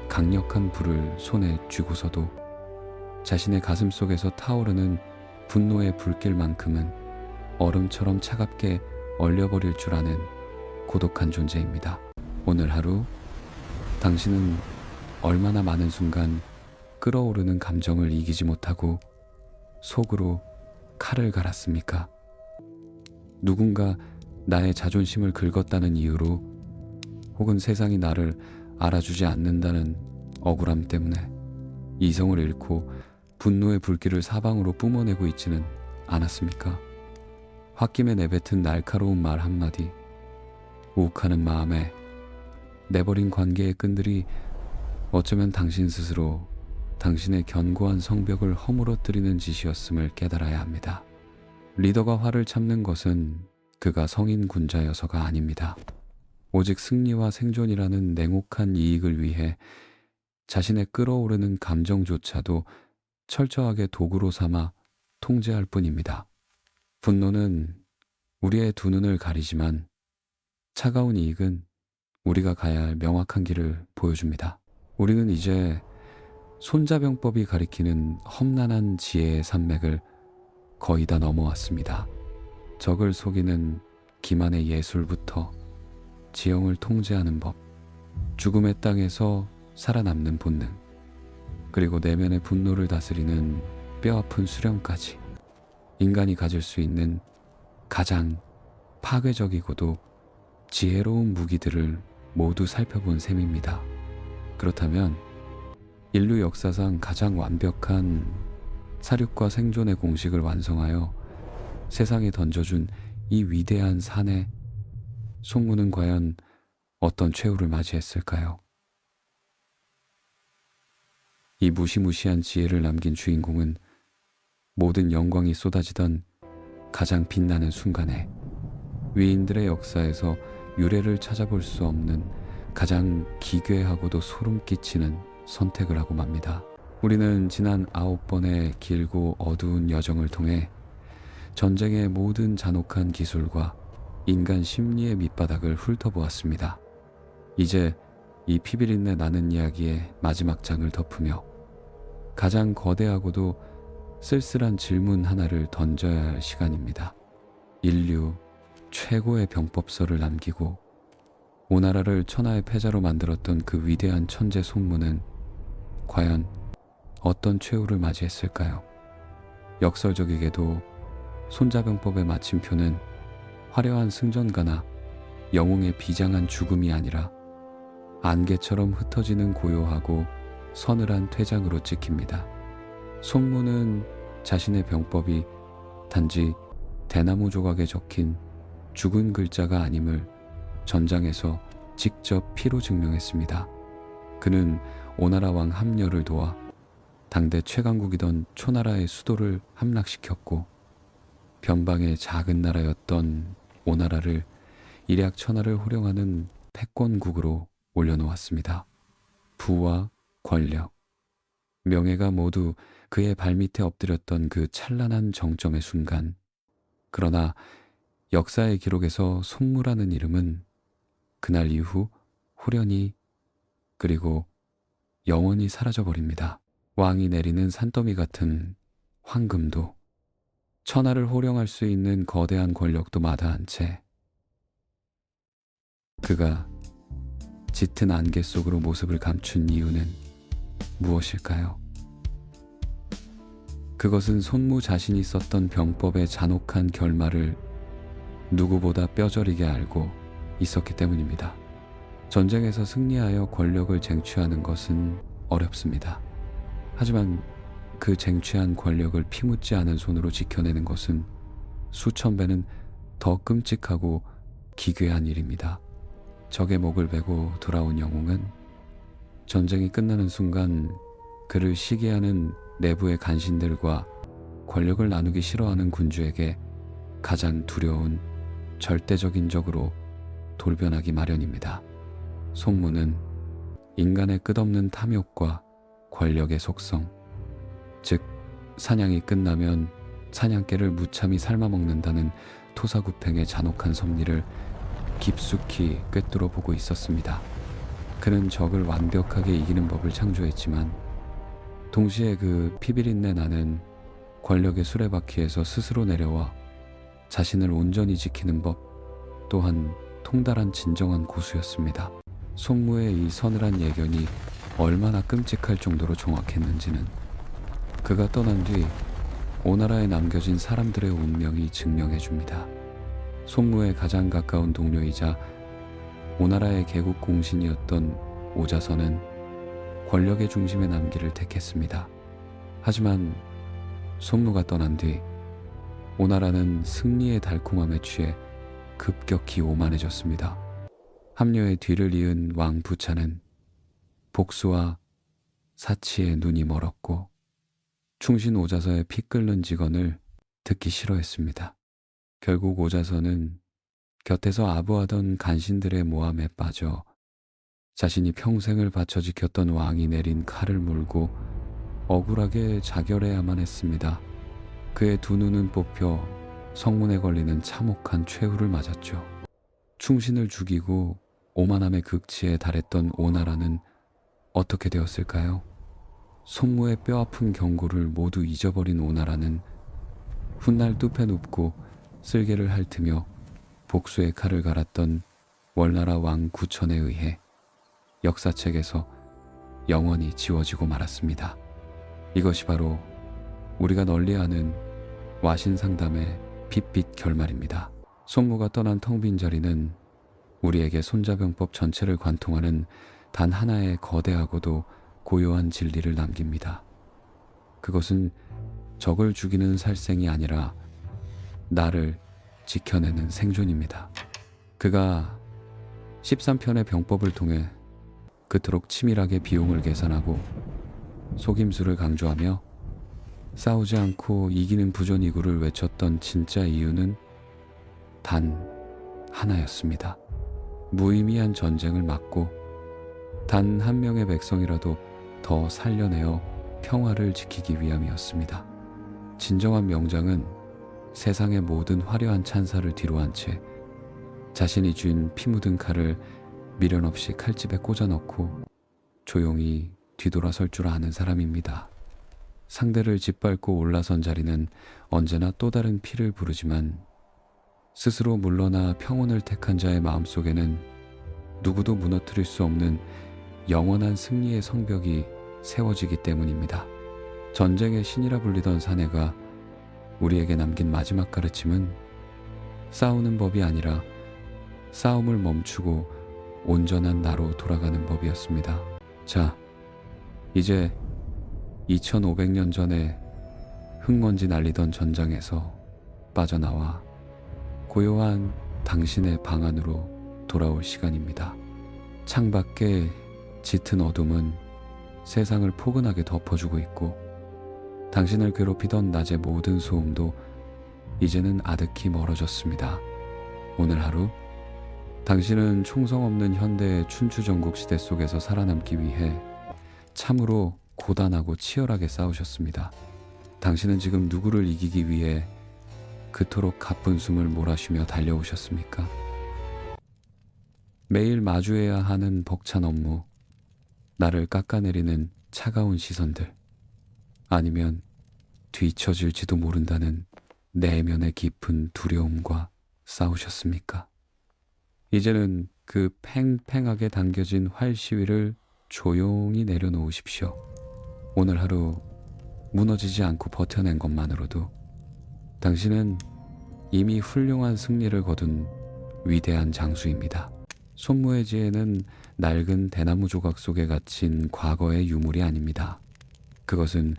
강력한 불을 손에 쥐고서도 자신의 가슴 속에서 타오르는 분노의 불길만큼은 얼음처럼 차갑게 얼려버릴 줄 아는 고독한 존재입니다. 오늘 하루 당신은 얼마나 많은 순간 끓어오르는 감정을 이기지 못하고 속으로 칼을 갈았습니까? 누군가 나의 자존심을 긁었다는 이유로, 혹은 세상이 나를 알아주지 않는다는 억울함 때문에 이성을 잃고 분노의 불길을 사방으로 뿜어내고 있지는 않았습니까? 홧김에 내뱉은 날카로운 말 한마디, 욱하는 마음에 내버린 관계의 끈들이 어쩌면 당신 스스로 당신의 견고한 성벽을 허물어뜨리는 짓이었음을 깨달아야 합니다. 리더가 화를 참는 것은 그가 성인 군자여서가 아닙니다. 오직 승리와 생존이라는 냉혹한 이익을 위해 자신의 끓어오르는 감정조차도 철저하게 도구로 삼아 통제할 뿐입니다. 분노는 우리의 두 눈을 가리지만 차가운 이익은 우리가 가야 할 명확한 길을 보여줍니다. 우리는 이제 손자병법이 가리키는 험난한 지혜의 산맥을 거의 다 넘어왔습니다. 적을 속이는 기만의 예술부터 지형을 통제하는 법, 죽음의 땅에서 살아남는 본능, 그리고 내면의 분노를 다스리는 뼈아픈 수련까지 인간이 가질 수 있는 가장 파괴적이고도 지혜로운 무기들을 모두 살펴본 셈입니다. 그렇다면 인류 역사상 가장 완벽한 사륙과 생존의 공식을 완성하여 세상에 던져준 이 위대한 산에 송무는 과연 어떤 최후를 맞이했을까요? 이 무시무시한 지혜를 남긴 주인공은 모든 영광이 쏟아지던 가장 빛나는 순간에 위인들의 역사에서 유례를 찾아볼 수 없는 가장 기괴하고도 소름 끼치는 선택을 하고 맙니다. 우리는 지난 9번의 길고 어두운 여정을 통해 전쟁의 모든 잔혹한 기술과 인간 심리의 밑바닥을 훑어보았습니다. 이제 이 피비린내 나는 이야기의 마지막 장을 덮으며 가장 거대하고도 쓸쓸한 질문 하나를 던져야 할 시간입니다. 인류 최고의 병법서를 남기고 오나라를 천하의 패자로 만들었던 그 위대한 천재 송무는 과연 어떤 최후를 맞이했을까요? 역설적이게도 손자병법의 마침표는 화려한 승전가나 영웅의 비장한 죽음이 아니라 안개처럼 흩어지는 고요하고 서늘한 퇴장으로 찍힙니다. 송무는 자신의 병법이 단지 대나무 조각에 적힌 죽은 글자가 아님을 전장에서 직접 피로 증명했습니다. 그는 오나라 왕 함려를 도와 당대 최강국이던 초나라의 수도를 함락시켰고 변방의 작은 나라였던 오나라를 일약천하를 호령하는 패권국으로 올려놓았습니다. 부와 권력, 명예가 모두 그의 발밑에 엎드렸던 그 찬란한 정점의 순간, 그러나 역사의 기록에서 송무라는 이름은 그날 이후 후련히 그리고 영원히 사라져버립니다. 왕이 내리는 산더미 같은 황금도 천하를 호령할 수 있는 거대한 권력도 마다한 채 그가 짙은 안개 속으로 모습을 감춘 이유는 무엇일까요? 그것은 손무 자신이 썼던 병법의 잔혹한 결말을 누구보다 뼈저리게 알고 있었기 때문입니다. 전쟁에서 승리하여 권력을 쟁취하는 것은 어렵습니다. 하지만 그 쟁취한 권력을 피묻지 않은 손으로 지켜내는 것은 수천 배는 더 끔찍하고 기괴한 일입니다. 적의 목을 베고 돌아온 영웅은 전쟁이 끝나는 순간 그를 시기하는 내부의 간신들과 권력을 나누기 싫어하는 군주에게 가장 두려운 절대적인 적으로 돌변하기 마련입니다. 송무는 인간의 끝없는 탐욕과 권력의 속성, 즉 사냥이 끝나면 사냥개를 무참히 삶아먹는다는 토사구팽의 잔혹한 섭리를 깊숙이 꿰뚫어 보고 있었습니다. 그는 적을 완벽하게 이기는 법을 창조했지만 동시에 그 피비린내 나는 권력의 수레바퀴에서 스스로 내려와 자신을 온전히 지키는 법 또한 통달한 진정한 고수였습니다. 송무의 이 서늘한 예견이 얼마나 끔찍할 정도로 정확했는지는 그가 떠난 뒤 오나라에 남겨진 사람들의 운명이 증명해 줍니다. 송무의 가장 가까운 동료이자 오나라의 개국 공신이었던 오자선은 권력의 중심에 남기를 택했습니다. 하지만 송무가 떠난 뒤 오나라는 승리의 달콤함에 취해 급격히 오만해졌습니다. 함려의 뒤를 이은 왕 부차는 복수와 사치에 눈이 멀었고 충신 오자서의 피 끓는 직언을 듣기 싫어했습니다. 결국 오자서는 곁에서 아부하던 간신들의 모함에 빠져 자신이 평생을 바쳐 지켰던 왕이 내린 칼을 물고 억울하게 자결해야만 했습니다. 그의 두 눈은 뽑혀 성문에 걸리는 참혹한 최후를 맞았죠. 충신을 죽이고 오만함의 극치에 달했던 오나라는 어떻게 되었을까요? 손무의 뼈아픈 경고를 모두 잊어버린 오나라는 훗날 뚝에 눕고 쓸개를 핥으며 복수의 칼을 갈았던 월나라 왕 구천에 의해 역사책에서 영원히 지워지고 말았습니다. 이것이 바로 우리가 널리 아는 와신상담의 빛빛 결말입니다. 손무가 떠난 텅 빈 자리는 우리에게 손자병법 전체를 관통하는 단 하나의 거대하고도 고요한 진리를 남깁니다. 그것은 적을 죽이는 살생이 아니라 나를 지켜내는 생존입니다. 그가 13편의 병법을 통해 그토록 치밀하게 비용을 계산하고 속임수를 강조하며 싸우지 않고 이기는 부전이구를 외쳤던 진짜 이유는 단 하나였습니다. 무의미한 전쟁을 막고 단 한 명의 백성이라도 더 살려내어 평화를 지키기 위함이었습니다. 진정한 명장은 세상의 모든 화려한 찬사를 뒤로한 채 자신이 쥔 피 묻은 칼을 미련 없이 칼집에 꽂아 넣고 조용히 뒤돌아설 줄 아는 사람입니다. 상대를 짓밟고 올라선 자리는 언제나 또 다른 피를 부르지만 스스로 물러나 평온을 택한 자의 마음속에는 누구도 무너뜨릴 수 없는 영원한 승리의 성벽이 세워지기 때문입니다. 전쟁의 신이라 불리던 사내가 우리에게 남긴 마지막 가르침은 싸우는 법이 아니라 싸움을 멈추고 온전한 나로 돌아가는 법이었습니다. 자, 이제 2500년 전에 흙먼지 날리던 전장에서 빠져나와 고요한 당신의 방 안으로 돌아올 시간입니다. 창밖에 짙은 어둠은 세상을 포근하게 덮어주고 있고 당신을 괴롭히던 낮의 모든 소음도 이제는 아득히 멀어졌습니다. 오늘 하루 당신은 총성 없는 현대의 춘추전국 시대 속에서 살아남기 위해 참으로 고단하고 치열하게 싸우셨습니다. 당신은 지금 누구를 이기기 위해 그토록 가쁜 숨을 몰아쉬며 달려오셨습니까? 매일 마주해야 하는 벅찬 업무, 나를 깎아내리는 차가운 시선들, 아니면 뒤처질지도 모른다는 내면의 깊은 두려움과 싸우셨습니까? 이제는 그 팽팽하게 당겨진 활 시위를 조용히 내려놓으십시오. 오늘 하루 무너지지 않고 버텨낸 것만으로도 당신은 이미 훌륭한 승리를 거둔 위대한 장수입니다. 손무의 지혜는 낡은 대나무 조각 속에 갇힌 과거의 유물이 아닙니다. 그것은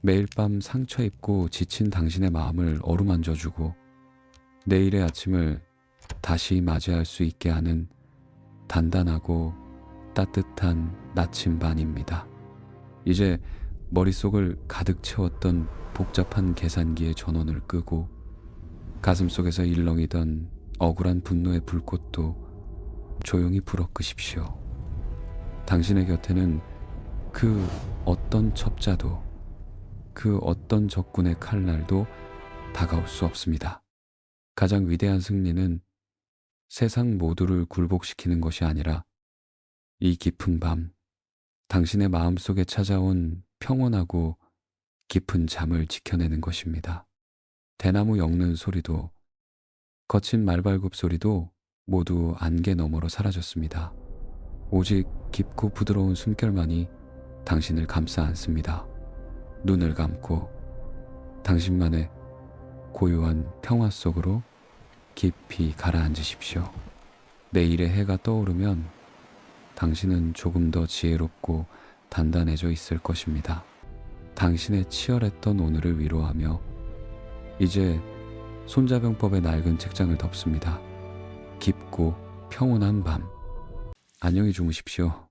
매일 밤 상처 입고 지친 당신의 마음을 어루만져주고 내일의 아침을 다시 맞이할 수 있게 하는 단단하고 따뜻한 나침반입니다. 이제 머릿속을 가득 채웠던 복잡한 계산기의 전원을 끄고 가슴속에서 일렁이던 억울한 분노의 불꽃도 조용히 불어 끄십시오. 당신의 곁에는 그 어떤 첩자도 그 어떤 적군의 칼날도 다가올 수 없습니다. 가장 위대한 승리는 세상 모두를 굴복시키는 것이 아니라 이 깊은 밤 당신의 마음속에 찾아온 평온하고 깊은 잠을 지켜내는 것입니다. 대나무 엮는 소리도 거친 말발굽 소리도 모두 안개 너머로 사라졌습니다. 오직 깊고 부드러운 숨결만이 당신을 감싸 안습니다. 눈을 감고 당신만의 고요한 평화 속으로 깊이 가라앉으십시오. 내일의 해가 떠오르면 당신은 조금 더 지혜롭고 단단해져 있을 것입니다. 당신의 치열했던 오늘을 위로하며 이제 손자병법의 낡은 책장을 덮습니다. 깊고 평온한 밤. 안녕히 주무십시오.